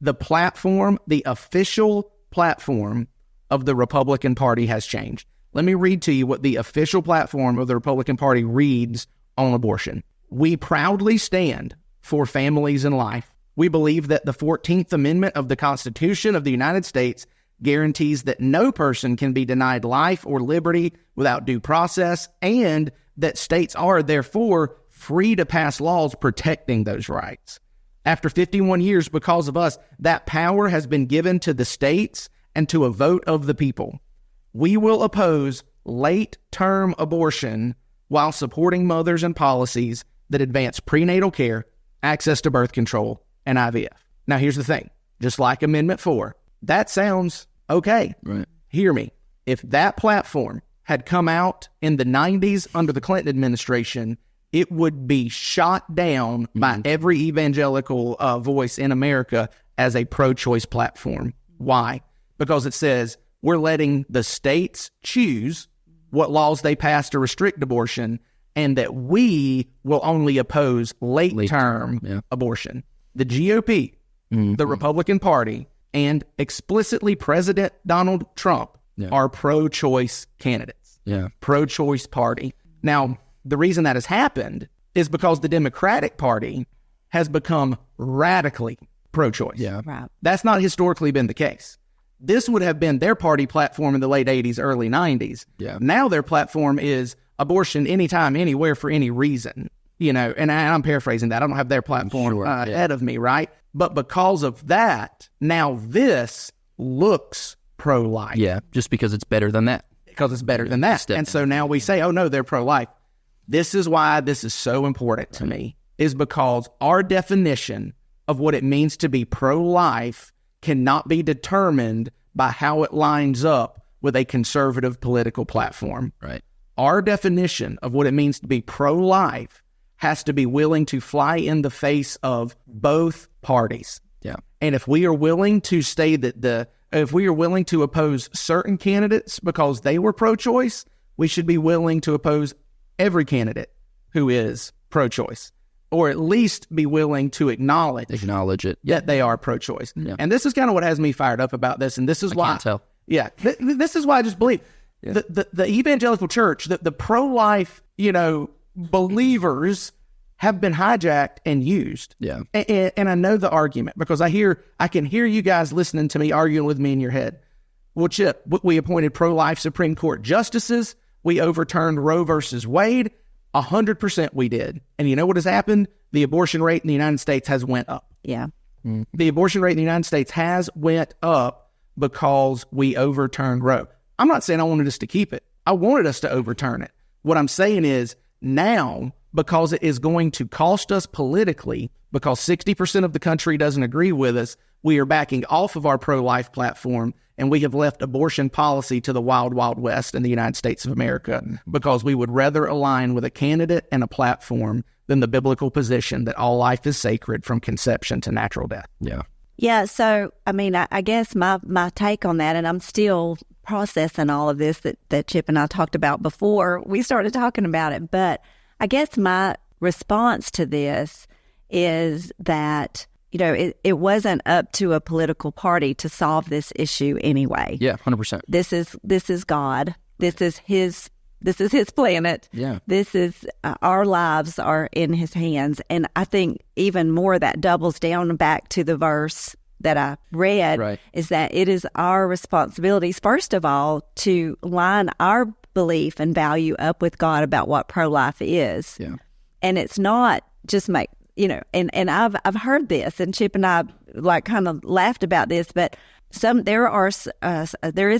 the platform, the official platform of the Republican Party has changed. Let me read to you what the official platform of the Republican Party reads on abortion. We proudly stand for families and life. We believe that the 14th Amendment of the Constitution of the United States guarantees that no person can be denied life or liberty without due process, and that states are, therefore, free to pass laws protecting those rights. After 51 years, because of us, that power has been given to the states and to a vote of the people. We will oppose late-term abortion while supporting mothers and policies that advance prenatal care, access to birth control, and IVF. Now, here's the thing. Just like Amendment 4, that sounds okay. Right. Hear me. If that platform had come out in the 90s under the Clinton administration, it would be shot down by every evangelical voice in America as a pro-choice platform. Why? Because it says we're letting the states choose what laws they pass to restrict abortion, and that we will only oppose late-term abortion. The GOP, the Republican Party, and explicitly President Donald Trump are pro-choice candidates. Pro-choice party. Now, the reason that has happened is because the Democratic Party has become radically pro-choice. Right. That's not historically been the case. This would have been their party platform in the late 80s, early 90s. Now their platform is abortion anytime, anywhere, for any reason. You know, and I'm paraphrasing that. I don't have their platform ahead of me, right? But because of that, now this looks pro-life. Yeah, just because it's better than that. Because it's better than that. And so now we say, oh, no, they're pro-life. This is why this is so important to me, is because our definition of what it means to be pro-life cannot be determined by how it lines up with a conservative political platform. Right. Our definition of what it means to be pro-life has to be willing to fly in the face of both parties. Yeah. And if we are willing to say that if we are willing to oppose certain candidates because they were pro-choice, we should be willing to oppose every candidate who is pro-choice, or at least be willing to acknowledge it. that they are pro-choice. Yeah. And this is kind of what has me fired up about this. And this is why. Can't tell. Yeah. This is why I just believe the evangelical church, the pro-life, believers have been hijacked and used. Yeah. And I know the argument because I can hear you guys listening to me arguing with me in your head. Well, Chip, we appointed pro-life Supreme Court justices. We overturned Roe versus Wade. 100% we did. And you know what has happened? The abortion rate in the United States has went up. Yeah. The abortion rate in the United States has went up because we overturned Roe. I'm not saying I wanted us to keep it. I wanted us to overturn it. What I'm saying is now, because it is going to cost us politically, because 60% of the country doesn't agree with us, we are backing off of our pro-life platform, and we have left abortion policy to the wild, wild west in the United States of America because we would rather align with a candidate and a platform than the biblical position that all life is sacred from conception to natural death. Yeah. Yeah, so, I mean, I guess my take on that, and I'm still processing all of this that Chip and I talked about before we started talking about it, but I guess my response to this is that, it wasn't up to a political party to solve this issue anyway. Yeah, 100%. This is God. This is his planet. Yeah. This is our lives are in his hands. And I think even more that doubles down back to the verse that I read, is that it is our responsibilities, first of all, to line our belief and value up with God about what pro-life is. Yeah. And it's not just and I've heard this, and Chip and I kind of laughed about this, but there is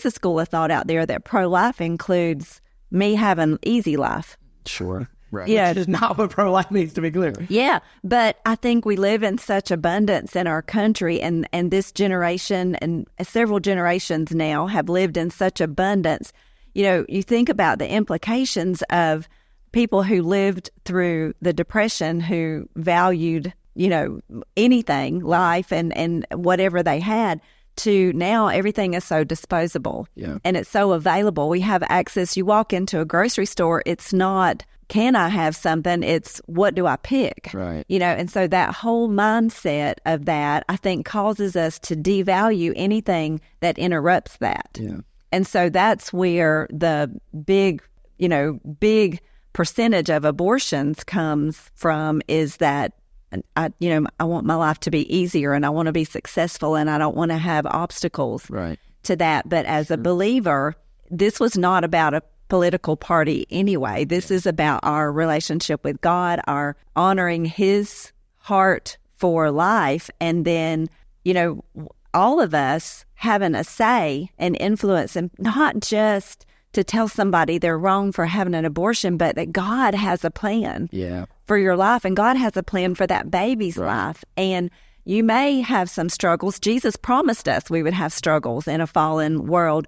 a school of thought out there that pro-life includes me having easy life. Sure. Right. Yeah. Which is not what pro-life means, to be clear. Yeah. But I think we live in such abundance in our country, and this generation and several generations now have lived in such abundance. You think about the implications of people who lived through the Depression who valued, anything, life and whatever they had, to now everything is so disposable and it's so available. We have access. You walk into a grocery store, it's not, can I have something? It's, what do I pick? Right. And so that whole mindset of that, I think, causes us to devalue anything that interrupts that. Yeah. And so that's where the big percentage of abortions comes from, is that I want my life to be easier and I want to be successful and I don't want to have obstacles to that. But as a believer, this was not about a political party anyway. This is about our relationship with God, our honoring His heart for life, and then, all of us having a say and influence, and not just to tell somebody they're wrong for having an abortion, but that God has a plan for your life, and God has a plan for that baby's life. And you may have some struggles. Jesus promised us we would have struggles in a fallen world,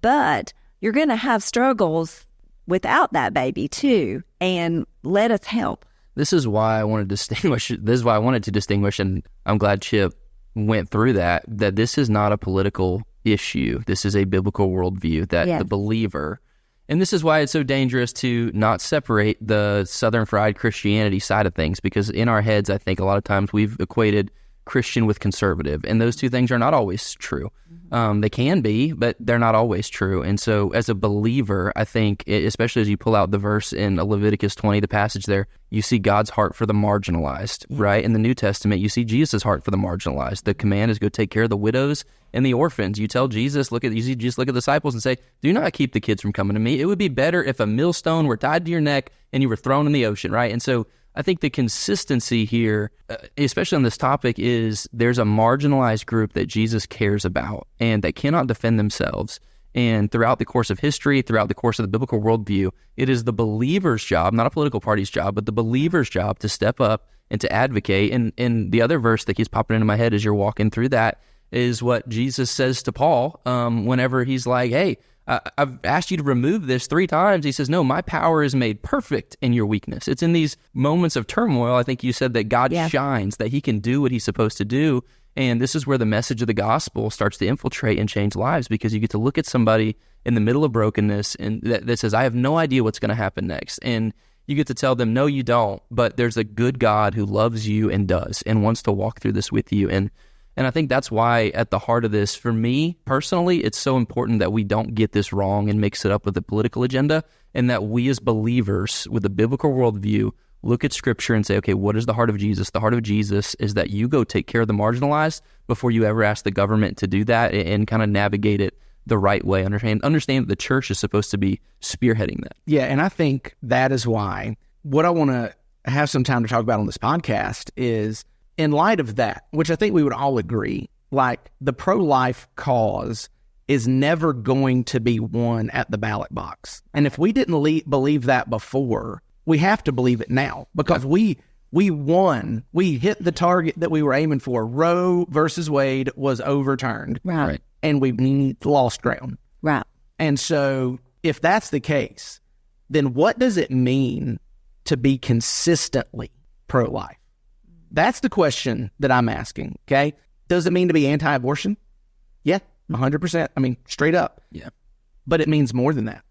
but you're going to have struggles without that baby too, and let us help. This is why I wanted to distinguish. This is why I wanted to distinguish, and I'm glad Chip went through that this is not a political issue. This is a biblical worldview that the believer, and this is why it's so dangerous to not separate the Southern fried Christianity side of things, because in our heads, I think a lot of times we've equated Christian with conservative, and those two things are not always true. They can be, but they're not always true. And so as a believer, I think, especially as you pull out the verse in Leviticus 20, the passage there, you see God's heart for the marginalized, right? In the New Testament, you see Jesus' heart for the marginalized. The command is go take care of the widows and the orphans. You tell Jesus, look at the disciples and say, do not keep the kids from coming to me. It would be better if a millstone were tied to your neck and you were thrown in the ocean, right? And so I think the consistency here, especially on this topic, is there's a marginalized group that Jesus cares about and that cannot defend themselves. And throughout the course of history, throughout the course of the biblical worldview, it is the believer's job, not a political party's job, but the believer's job to step up and to advocate. And the other verse that keeps popping into my head as you're walking through that is what Jesus says to Paul whenever he's like, hey, I've asked you to remove this 3 times. He says, no, my power is made perfect in your weakness. It's in these moments of turmoil, I think you said, that God shines, that he can do what he's supposed to do. And this is where the message of the gospel starts to infiltrate and change lives, because you get to look at somebody in the middle of brokenness and that says, I have no idea what's going to happen next. And you get to tell them, no, you don't, but there's a good God who loves you and does and wants to walk through this with you. And I think that's why at the heart of this, for me personally, it's so important that we don't get this wrong and mix it up with the political agenda, and that we as believers with a biblical worldview look at Scripture and say, okay, what is the heart of Jesus? The heart of Jesus is that you go take care of the marginalized before you ever ask the government to do that, and kind of navigate it the right way. Understand that the church is supposed to be spearheading that. Yeah, and I think that is why what I want to have some time to talk about on this podcast is, in light of that, which I think we would all agree, like the pro-life cause is never going to be won at the ballot box. And if we didn't believe that before, we have to believe it now, because we won. We hit the target that we were aiming for. Roe versus Wade was overturned. Right. And we lost ground. Right. And so if that's the case, then what does it mean to be consistently pro-life? That's the question that I'm asking, okay? Does it mean to be anti-abortion? Yeah, 100%. I mean, straight up. Yeah. But it means more than that.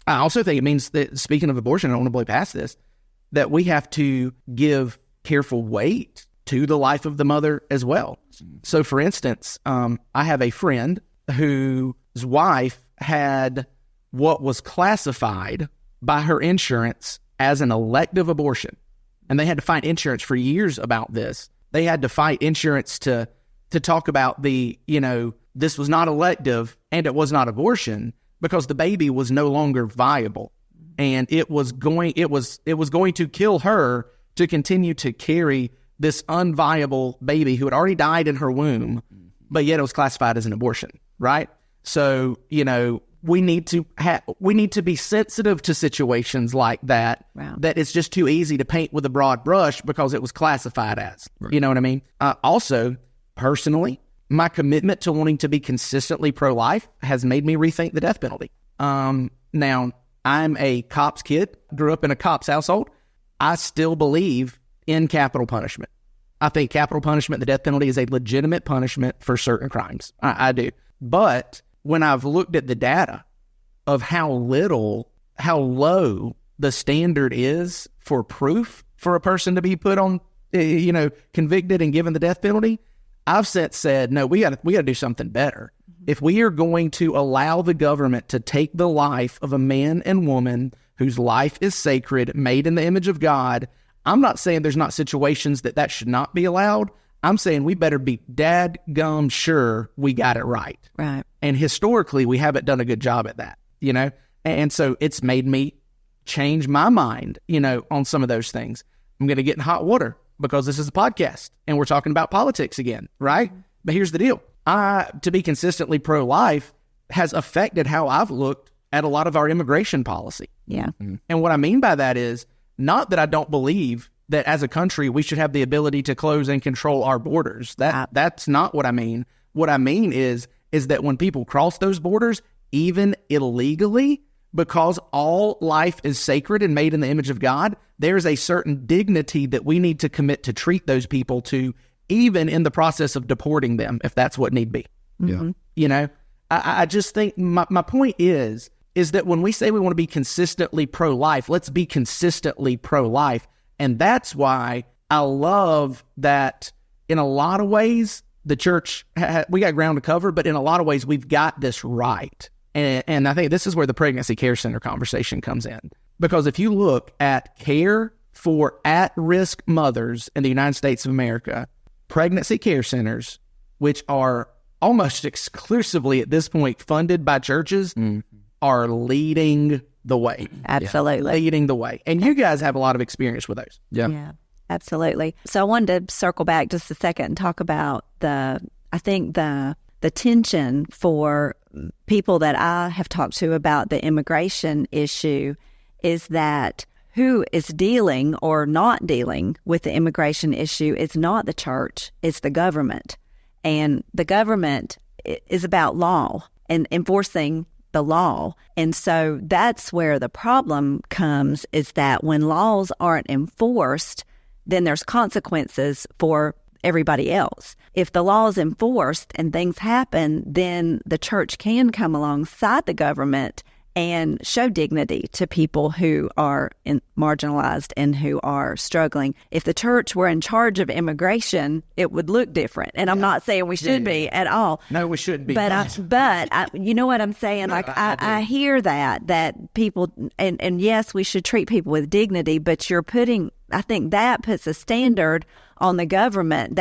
I also think it means that, speaking of abortion, I don't want to blow past this, that we have to give careful weight to the life of the mother as well. So, for instance, I have a friend whose wife had what was classified by her insurance as an elective abortion. And they had to fight insurance for years about this. They had to fight insurance to talk about this was not elective and it was not abortion, because the baby was no longer viable. And it was going to kill her to continue to carry this unviable baby who had already died in her womb, but yet it was classified as an abortion, right? So, we need to be sensitive to situations like that. Wow. That it's just too easy to paint with a broad brush because it was classified as. Right. You know what I mean? Also, personally, my commitment to wanting to be consistently pro-life has made me rethink the death penalty. Now, I'm a cop's kid, grew up in a cop's household. I still believe in capital punishment. I think capital punishment, the death penalty, is a legitimate punishment for certain crimes. I do. But when I've looked at the data of how low the standard is for proof for a person to be put on, convicted and given the death penalty, I've said, no, we got to do something better. If we are going to allow the government to take the life of a man and woman whose life is sacred, made in the image of God, I'm not saying there's not situations that should not be allowed. I'm saying we better be dadgum sure we got it right. Right. And historically, we haven't done a good job at that, And so it's made me change my mind, on some of those things. I'm going to get in hot water because this is a podcast and we're talking about politics again, right? But here's the deal. To be consistently pro-life has affected how I've looked at a lot of our immigration policy. Yeah. And what I mean by that is not that I don't believe that as a country we should have the ability to close and control our borders. That's not what I mean. What I mean is that when people cross those borders, even illegally, because all life is sacred and made in the image of God, there's a certain dignity that we need to commit to treat those people to, even in the process of deporting them, if that's what need be. Yeah. I just think my point is that when we say we want to be consistently pro-life, let's be consistently pro-life. And that's why I love that in a lot of ways, the church, we got ground to cover, but in a lot of ways, we've got this right. And I think this is where the pregnancy care center conversation comes in. Because if you look at care for at-risk mothers in the United States of America, pregnancy care centers, which are almost exclusively at this point funded by churches, are leading the way. Absolutely. Leading the way. And you guys have a lot of experience with those. Yeah, absolutely. So I wanted to circle back just a second and talk about the tension for people that I have talked to about the immigration issue is that who is dealing or not dealing with the immigration issue is not the church, it's the government. And the government is about law and enforcing the law. And so that's where the problem comes, is that when laws aren't enforced, then there's consequences for everybody else. If the law is enforced and things happen, then the church can come alongside the government and show dignity to people who are marginalized and who are struggling. If the church were in charge of immigration, it would look different. And I'm not saying we should be at all. No, we shouldn't be. But you know what I'm saying? Like I hear that people, and yes, we should treat people with dignity, but I think that puts a standard on the government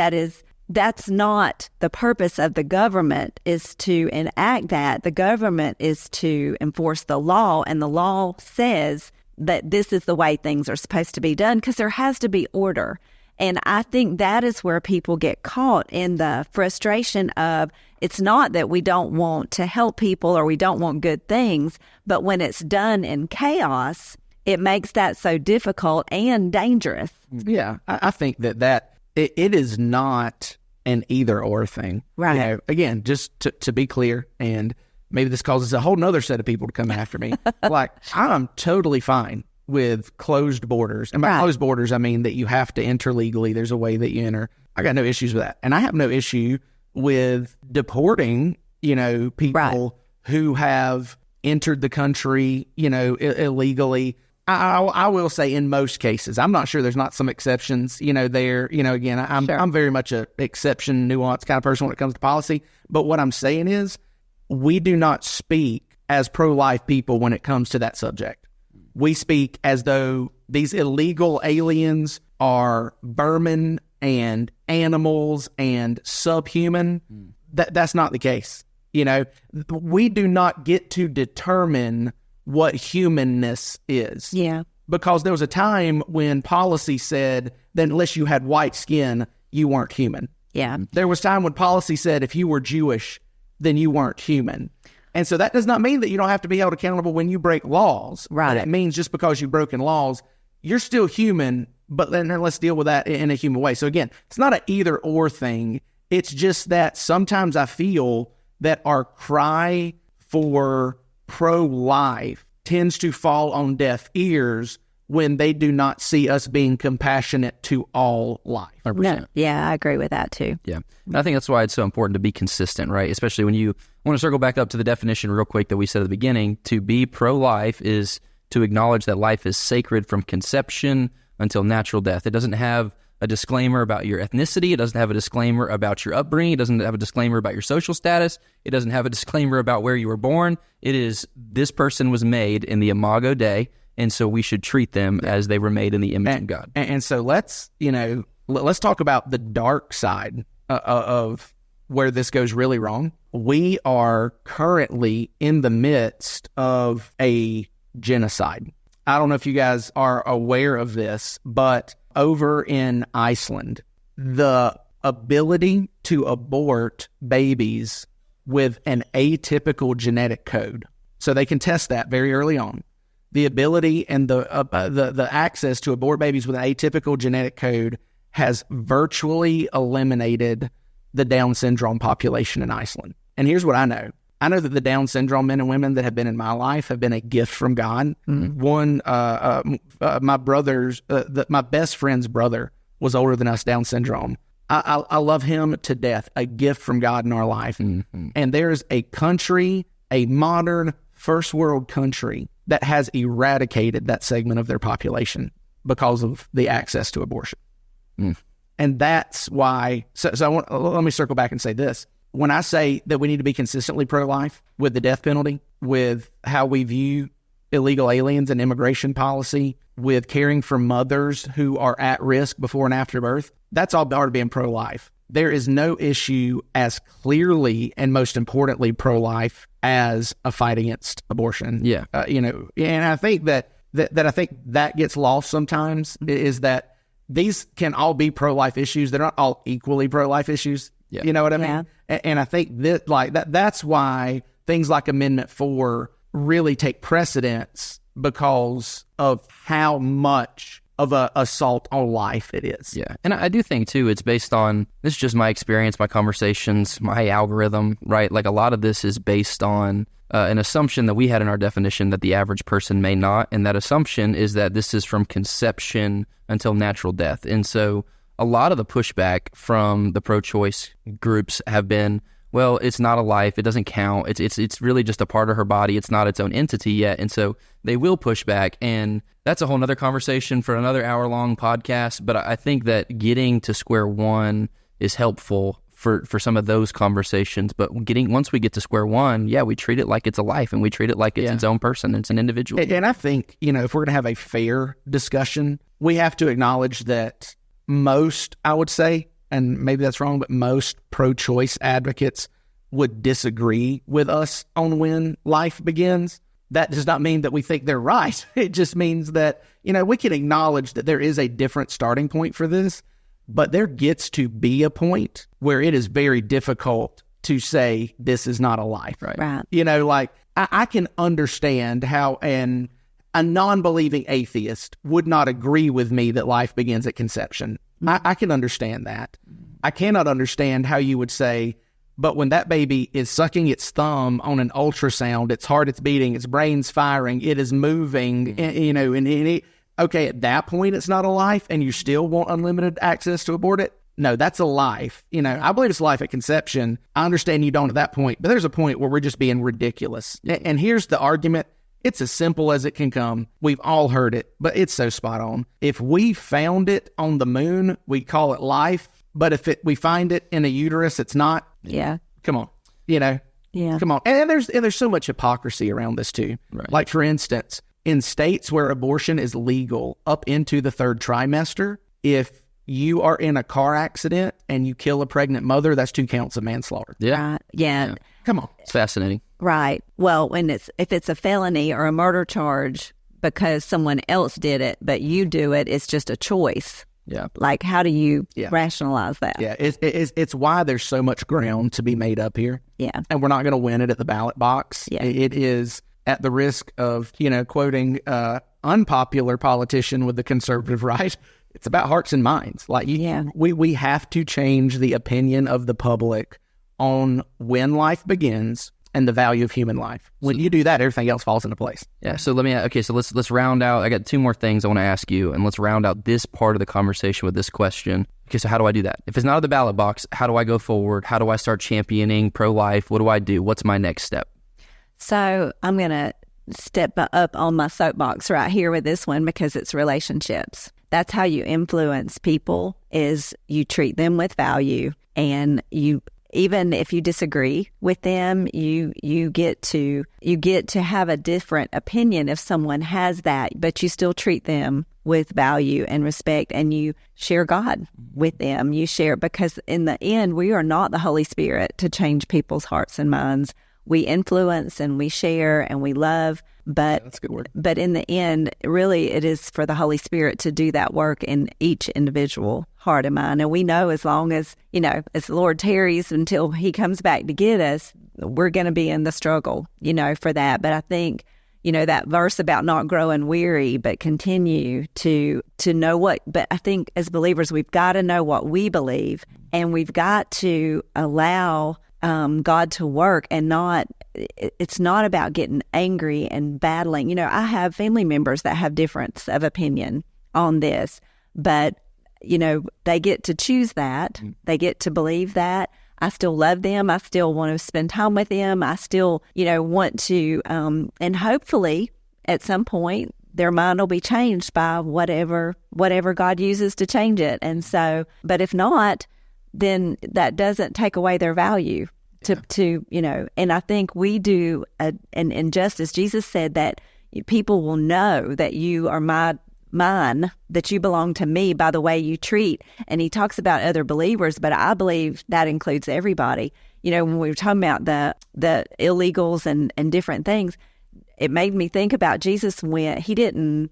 that's not the purpose of the government, is to enact that. The government is to enforce the law, and the law says that this is the way things are supposed to be done because there has to be order. And I think that is where people get caught in the frustration of, it's not that we don't want to help people or we don't want good things, but when it's done in chaos, it makes that so difficult and dangerous. Yeah, I think that it is not an either-or thing. Right. Again, just to be clear, and maybe this causes a whole nother set of people to come after me. Like, I'm totally fine with closed borders. And by closed borders, I mean that you have to enter legally. There's a way that you enter. I got no issues with that. And I have no issue with deporting, people who have entered the country, illegally. I will say in most cases, I'm not sure there's not some exceptions, there, again, I'm very much a exception, nuance kind of person when it comes to policy. But what I'm saying is we do not speak as pro-life people when it comes to that subject. We speak as though these illegal aliens are vermin and animals and subhuman. That's not the case. We do not get to determine what humanness is. Yeah. Because there was a time when policy said that unless you had white skin, you weren't human. Yeah. There was time when policy said if you were Jewish, then you weren't human. And so that does not mean that you don't have to be held accountable when you break laws. Right. It means just because you've broken laws, you're still human, but then let's deal with that in a human way. So again, it's not an either or thing. It's just that sometimes I feel that our cry for pro-life tends to fall on deaf ears when they do not see us being compassionate to all life. 100%. No, yeah, I agree with that too. Yeah. And I think that's why it's so important to be consistent, right? Especially when you want to circle back up to the definition real quick that we said at the beginning. To be pro-life is to acknowledge that life is sacred from conception until natural death. It doesn't have a disclaimer about your ethnicity. It doesn't have a disclaimer about your upbringing. It doesn't have a disclaimer about your social status. It doesn't have a disclaimer about where you were born. It is, this person was made in the Imago Dei, and so we should treat them as they were made in the image of God. And so let's talk about the dark side of where this goes really wrong. We are currently in the midst of a genocide. I don't know if you guys are aware of this, but over in Iceland, the ability to abort babies with an atypical genetic code, so they can test that very early on. The ability and the access to abort babies with an atypical genetic code has virtually eliminated the Down syndrome population in Iceland. And here's what I know. I know that the Down syndrome men and women that have been in my life have been a gift from God. Mm-hmm. One, my best friend's brother was older than us, Down syndrome. I love him to death, a gift from God in our life. Mm-hmm. And there's a country, a modern first world country, that has eradicated that segment of their population because of the access to abortion. Mm. And that's why, let me circle back and say this. When I say that we need to be consistently pro-life with the death penalty, with how we view illegal aliens and immigration policy, with caring for mothers who are at risk before and after birth, that's all part of being pro-life. There is no issue as clearly and most importantly pro-life as a fight against abortion. Yeah. And I think that I think that gets lost sometimes, is that these can all be pro-life issues. They're not all equally pro-life issues. Yeah. You know what I mean? Yeah. And I think that's why things like Amendment 4 really take precedence, because of how much of a assault on life it is. Yeah. And I do think, too, it's based on, this is just my experience, my conversations, my algorithm, right? Like, a lot of this is based on an assumption that we had in our definition that the average person may not. And that assumption is that this is from conception until natural death. And so a lot of the pushback from the pro-choice groups have been, well, it's not a life. It doesn't count. It's really just a part of her body. It's not its own entity yet. And so they will push back. And that's a whole nother conversation for another hour-long podcast. But I think that getting to square one is helpful for some of those conversations. But once we get to square one, yeah, we treat it like it's a life, and we treat it like it's its own person. It's an individual. And I think, if we're going to have a fair discussion, we have to acknowledge that most, I would say, and maybe that's wrong, but most pro-choice advocates would disagree with us on when life begins. That does not mean that we think they're right. It just means that, we can acknowledge that there is a different starting point for this, but there gets to be a point where it is very difficult to say this is not a life. Right. I can understand how a non-believing atheist would not agree with me that life begins at conception. I can understand that. I cannot understand how you would say, but when that baby is sucking its thumb on an ultrasound, its heart is beating, its brain's firing, it is moving, okay, at that point it's not a life, and you still want unlimited access to abort it? No, that's a life. I believe it's life at conception. I understand you don't at that point, but there's a point where we're just being ridiculous. And here's the argument. It's as simple as it can come. We've all heard it, but it's so spot on. If we found it on the moon, we'd call it life. But if we find it in a uterus, it's not. Yeah. Come on. Yeah. Come on. And there's so much hypocrisy around this too. Right. Like, for instance, in states where abortion is legal up into the third trimester, if you are in a car accident and you kill a pregnant mother, that's 2 counts of manslaughter. Yeah. Yeah. Come on. It's fascinating. Right. Well, if it's a felony or a murder charge because someone else did it, but you do it, it's just a choice. Yeah. Like, how do you rationalize that? Yeah. It's why there's so much ground to be made up here. Yeah. And we're not going to win it at the ballot box. Yeah. It is, at the risk of, quoting unpopular politician with the conservative right, it's about hearts and minds. Like, we have to change the opinion of the public on when life begins, and the value of human life. When you do that, everything else falls into place. Yeah. So let's round out. I got two more things I want to ask you, and let's round out this part of the conversation with this question. Okay, so how do I do that? If it's not at the ballot box, how do I go forward? How do I start championing pro-life? What do I do? What's my next step? So I'm going to step up on my soapbox right here with this one because it's relationships. That's how you influence people, is you treat them with value, and you, even if you disagree with them, you get to have a different opinion if someone has that, but you still treat them with value and respect, and you share God with them. You share, because in the end, we are not the Holy Spirit to change people's hearts and minds. We influence and we share and we love, but that's a good word. But in the end, really, it is for the Holy Spirit to do that work in each individual heart and mind. And we know, as long as, as the Lord tarries until He comes back to get us, we're going to be in the struggle, for that. But I think, that verse about not growing weary, but continue to know what. But I think as believers, we've got to know what we believe, and we've got to allow God to work, and it's not about getting angry and battling. I have family members that have difference of opinion on this, but, they get to choose that. They get to believe that. I still love them. I still want to spend time with them. I still, want to, and hopefully at some point their mind will be changed by whatever God uses to change it. And so, but if not, then that doesn't take away their value to and I think we do an injustice. Jesus said that people will know that you are mine, that you belong to me by the way you treat. And He talks about other believers, but I believe that includes everybody. When we were talking about the illegals and different things, it made me think about Jesus when he didn't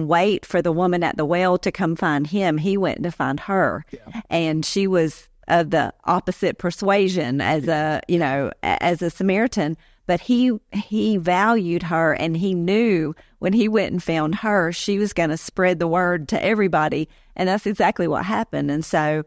wait for the woman at the well to come find Him. He went to find her, and she was of the opposite persuasion as a Samaritan, but he valued her, and He knew when He went and found her, she was going to spread the word to everybody, and that's exactly what happened. And so,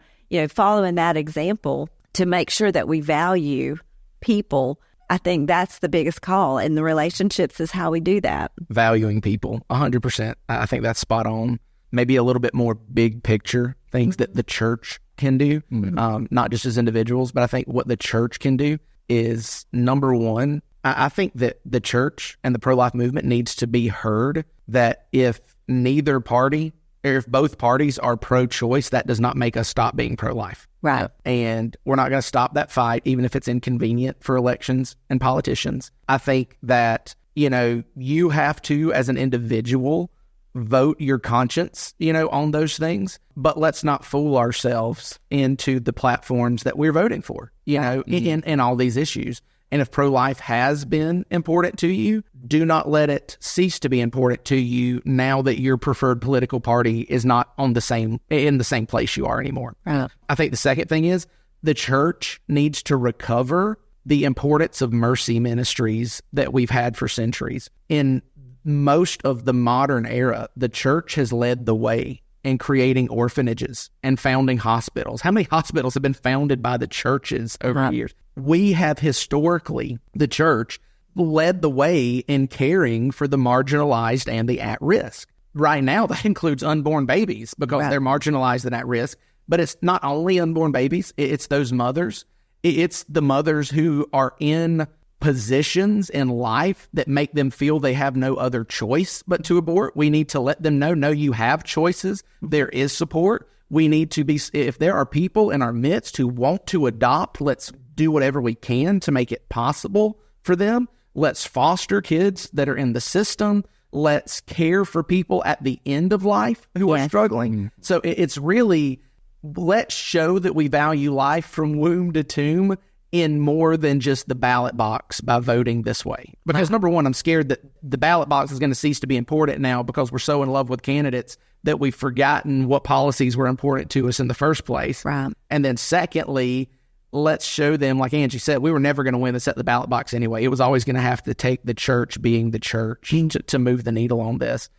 following that example to make sure that we value people, I think that's the biggest call in the relationships, is how we do that. Valuing people, 100%. I think that's spot on. Maybe a little bit more big picture things that the church can do, not just as individuals, but I think what the church can do is, number one, I think that the church and the pro-life movement needs to be heard that if neither party, or if both parties are pro-choice, that does not make us stop being pro-life. Right. And we're not going to stop that fight, even if it's inconvenient for elections and politicians. I think that, you have to, as an individual, vote your conscience, on those things, but let's not fool ourselves into the platforms that we're voting for, in all these issues. And if pro-life has been important to you, do not let it cease to be important to you now that your preferred political party is not in the same place you are anymore. Right. I think the second thing is the church needs to recover the importance of mercy ministries that we've had for centuries. In most of the modern era, the church has led the way in creating orphanages and founding hospitals. How many hospitals have been founded by the churches over the years? We have historically, the church, led the way in caring for the marginalized and the at-risk. Right now, that includes unborn babies because they're marginalized and at risk. But it's not only unborn babies, it's those mothers. It's the mothers who are in positions in life that make them feel they have no other choice but to abort. We need to let them know, no, you have choices. There is support. We need to be, if there are people in our midst who want to adopt, let's do whatever we can to make it possible for them. Let's foster kids that are in the system. Let's care for people at the end of life who are struggling. So it's really, let's show that we value life from womb to tomb in more than just the ballot box by voting this way. Because number one, I'm scared that the ballot box is going to cease to be important now because we're so in love with candidates that we've forgotten what policies were important to us in the first place. Right. And then secondly, let's show them, like Angie said, we were never going to win this at the ballot box anyway. It was always going to have to take the church being the church to move the needle on this.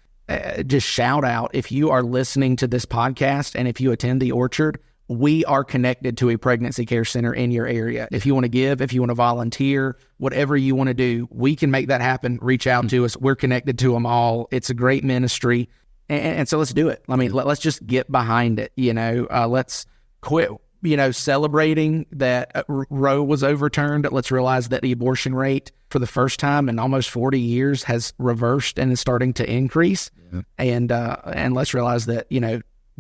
Just shout out, if you are listening to this podcast and if you attend the Orchard, we are connected to a pregnancy care center in your area. If you want to give, if you want to volunteer, whatever you want to do, we can make that happen. Reach out to us. We're connected to them all. It's a great ministry. And so let's do it. I mean, let's just get behind it. Let's quit, celebrating that Roe was overturned. Let's realize that the abortion rate for the first time in almost 40 years has reversed and is starting to increase. Yeah. And let's realize that,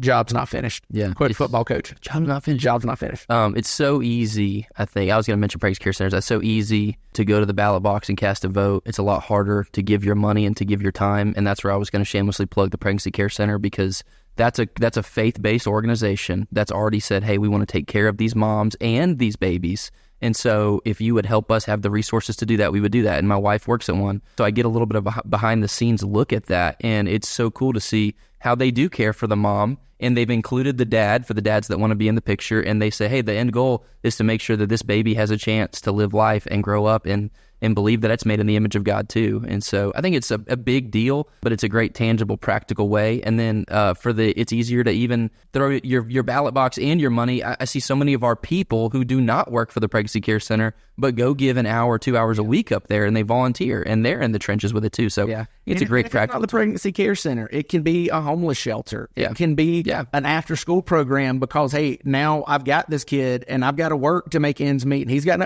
job's not finished. Yeah. Quit football coach. Job's not finished. Job's not finished. It's so easy, I think. I was going to mention pregnancy care centers. That's so easy to go to the ballot box and cast a vote. It's a lot harder to give your money and to give your time. And that's where I was going to shamelessly plug the pregnancy care center, because that's a faith-based organization that's already said, hey, we want to take care of these moms and these babies. And so if you would help us have the resources to do that, we would do that. And my wife works at one. So I get a little bit of a behind-the-scenes look at that. And it's so cool to see how they do care for the mom. And they've included the dad for the dads that want to be in the picture. And they say, hey, the end goal is to make sure that this baby has a chance to live life and grow up and believe that it's made in the image of God too. And so I think it's a big deal, but it's a great, tangible, practical way. And then it's easier to even throw your ballot box and your money. I see so many of our people who do not work for the pregnancy care center, but go give an hour, 2 hours a week up there, and they volunteer, and they're in the trenches with it too. So it's a great practical. It's not the pregnancy care center. It can be a homeless shelter. It can be an after-school program, because, hey, now I've got this kid and I've got to work to make ends meet. And he's got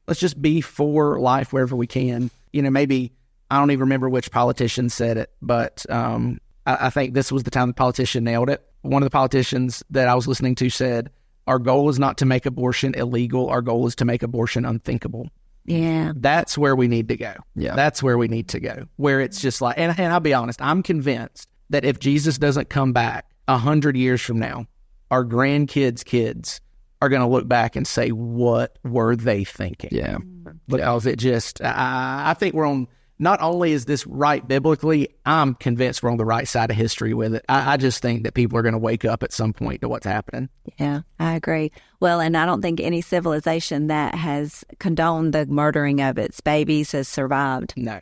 let's just be for life wherever we can. Maybe, I don't even remember which politician said it, but I think this was the time the politician nailed it. One of the politicians that I was listening to said, our goal is not to make abortion illegal. Our goal is to make abortion unthinkable. Yeah. That's where we need to go. Yeah. That's where we need to go, where it's just like, and I'll be honest, I'm convinced that if Jesus doesn't come back 100 years from now, our grandkids' kids are going to look back and say, what were they thinking? Yeah. Because it just, I think we're on, not only is this right biblically, I'm convinced we're on the right side of history with it. I just think that people are going to wake up at some point to what's happening. Yeah, I agree. Well, and I don't think any civilization that has condoned the murdering of its babies has survived. No.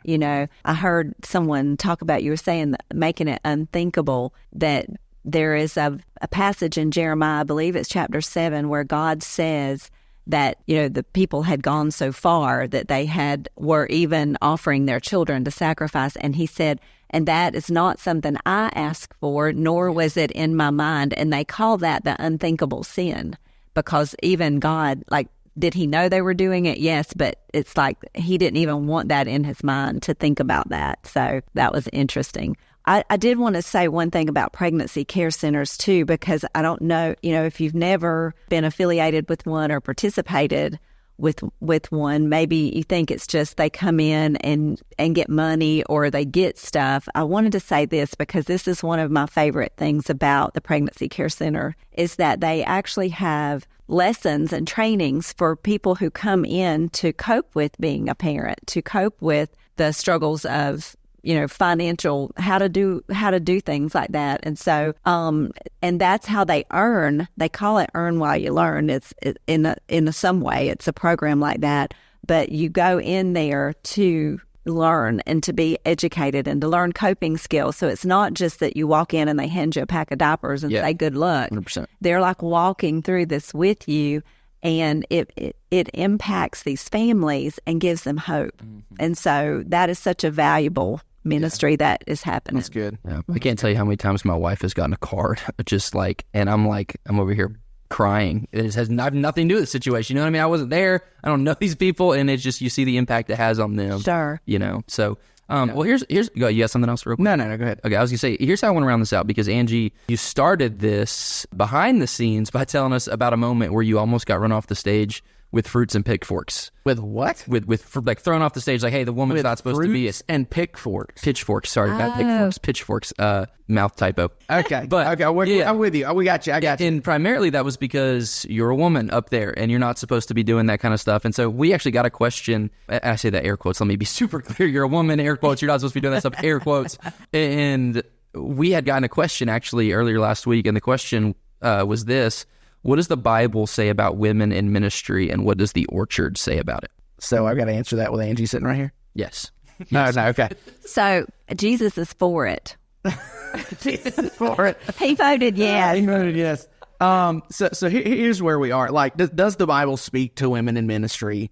I heard someone talk about, you were saying, that making it unthinkable, that there is a passage in Jeremiah, I believe it's chapter 7, where God says that, the people had gone so far that they were even offering their children to sacrifice. And he said, and that is not something I asked for, nor was it in my mind. And they call that the unthinkable sin, because even God, did he know they were doing it? Yes, but it's like he didn't even want that in his mind to think about that. So that was interesting. I did want to say one thing about pregnancy care centers too, because I don't know, if you've never been affiliated with one or participated with one, maybe you think it's just they come in and get money or they get stuff. I wanted to say this because this is one of my favorite things about the pregnancy care center, is that they actually have lessons and trainings for people who come in to cope with being a parent, to cope with the struggles of financial, how to do things like that. And so, and that's how they earn. They call it Earn While You Learn. It's in some way, it's a program like that. But you go in there to learn and to be educated and to learn coping skills. So it's not just that you walk in and they hand you a pack of diapers and say good luck. 100%. They're like walking through this with you. And it impacts these families and gives them hope. Mm-hmm. And so that is such a valuable ministry that is happening. That's good. Yeah. I can't tell you how many times my wife has gotten a card and I'm over here crying. I have nothing to do with the situation. You know what I mean? I wasn't there. I don't know these people. And it's just, you see the impact it has on them. Sure. So, well, here's go. You got something else real quick? No, go ahead. Okay, I was going to say, here's how I want to round this out, because Angie, you started this behind the scenes by telling us about a moment where you almost got run off the stage with fruits and pitchforks. With what? With thrown off the stage, like, hey, the woman's not supposed to be and pitchforks. Pitchforks, sorry, not pitchforks. Pitchforks, mouth typo. Okay, but I'm with you. We got you. I got you. And primarily that was because you're a woman up there and you're not supposed to be doing that kind of stuff. And so we actually got a question. I say that air quotes. Let me be super clear. You're a woman, air quotes. You're not supposed to be doing that stuff, air quotes. And we had gotten a question actually earlier last week, and the question was this: what does the Bible say about women in ministry, and what does the Orchard say about it? So I've got to answer that with Angie sitting right here? Yes. No, okay. So Jesus is for it. Jesus is for it. He voted yes. He voted yes. Here's where we are. Like, does the Bible speak to women in ministry?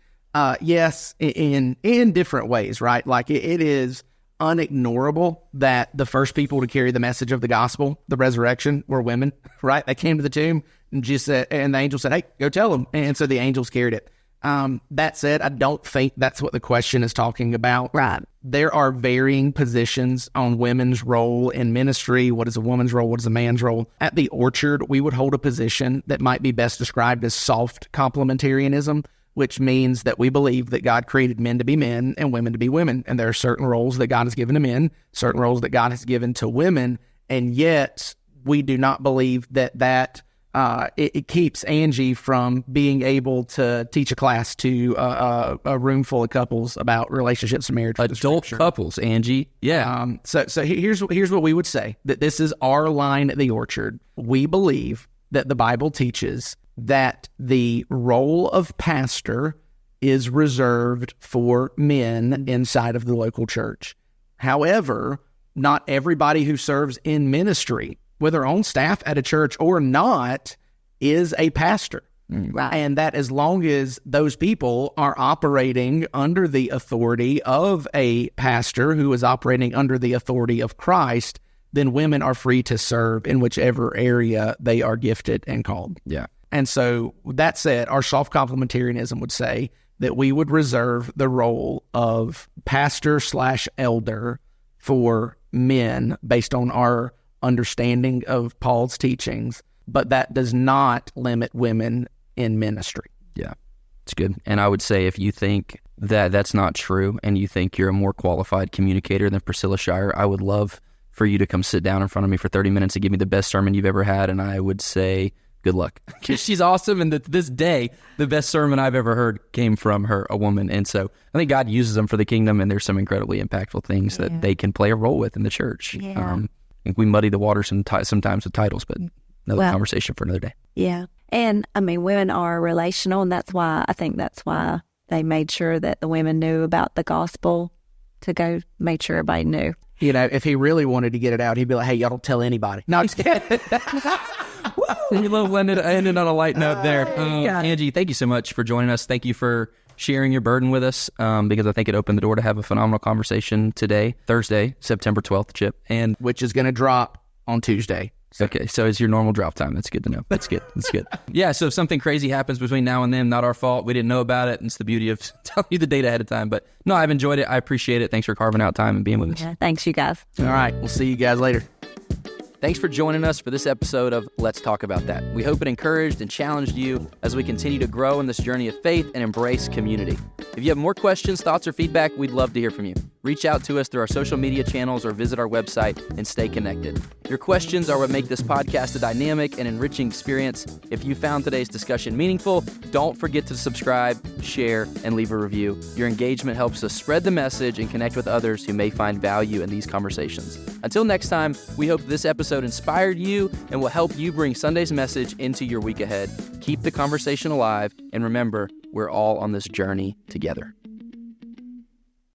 Yes, in different ways, right? Like, it is unignorable that the first people to carry the message of the gospel, the resurrection, were women, right? They came to the tomb and just said, and the angel said, "Hey, go tell them." And so the angels carried it. That said, I don't think that's what the question is talking about. Right. There are varying positions on women's role in ministry. What is a woman's role? What is a man's role? At the Orchard, we would hold a position that might be best described as soft complementarianism, which means that we believe that God created men to be men and women to be women. And there are certain roles that God has given to men, certain roles that God has given to women. And yet we do not believe that it keeps Angie from being able to teach a class to a room full of couples about relationships and marriage. Adult couples, Angie. Yeah. So here's what we would say, that this is our line at the Orchard. We believe that the Bible teaches that the role of pastor is reserved for men inside of the local church. However, not everybody who serves in ministry, whether on staff at a church or not, is a pastor. Right. And that as long as those people are operating under the authority of a pastor who is operating under the authority of Christ, then women are free to serve in whichever area they are gifted and called. Yeah. And so that said, our soft complementarianism would say that we would reserve the role of pastor/elder for men based on our understanding of Paul's teachings, but that does not limit women in ministry. Yeah, it's good. And I would say if you think that that's not true and you think you're a more qualified communicator than Priscilla Shire, I would love for you to come sit down in front of me for 30 minutes and give me the best sermon you've ever had, and I would say good luck. Because she's awesome, and to this day, the best sermon I've ever heard came from her, a woman. And so I think God uses them for the kingdom, and there's some incredibly impactful things that they can play a role with in the church. Yeah. I think we muddy the water sometimes with titles, but another conversation for another day. Yeah. And I mean, women are relational, and that's why they made sure that the women knew about the gospel made sure everybody knew. You know, if he really wanted to get it out, he'd be like, "Hey, y'all don't tell anybody." No, I'm just kidding. We love ending on a light note there. Angie, thank you so much for joining us. Thank you for sharing your burden with us, because I think it opened the door to have a phenomenal conversation today, Thursday, September 12th, Chip. And Which is going to drop on Tuesday. okay, so it's your normal drop time. That's good to know. That's good. Yeah, so if something crazy happens between now and then, not our fault. We didn't know about it, and it's the beauty of telling you the date ahead of time. But no, I've enjoyed it. I appreciate it. Thanks for carving out time and being with us. Yeah. Thanks, you guys. All right. We'll see you guys later. Thanks for joining us for this episode of Let's Talk About That. We hope it encouraged and challenged you as we continue to grow in this journey of faith and embrace community. If you have more questions, thoughts, or feedback, we'd love to hear from you. Reach out to us through our social media channels or visit our website and stay connected. Your questions are what make this podcast a dynamic and enriching experience. If you found today's discussion meaningful, don't forget to subscribe, share, and leave a review. Your engagement helps us spread the message and connect with others who may find value in these conversations. Until next time, we hope this episode inspired you and will help you bring Sunday's message into your week ahead. Keep the conversation alive, and remember, we're all on this journey together.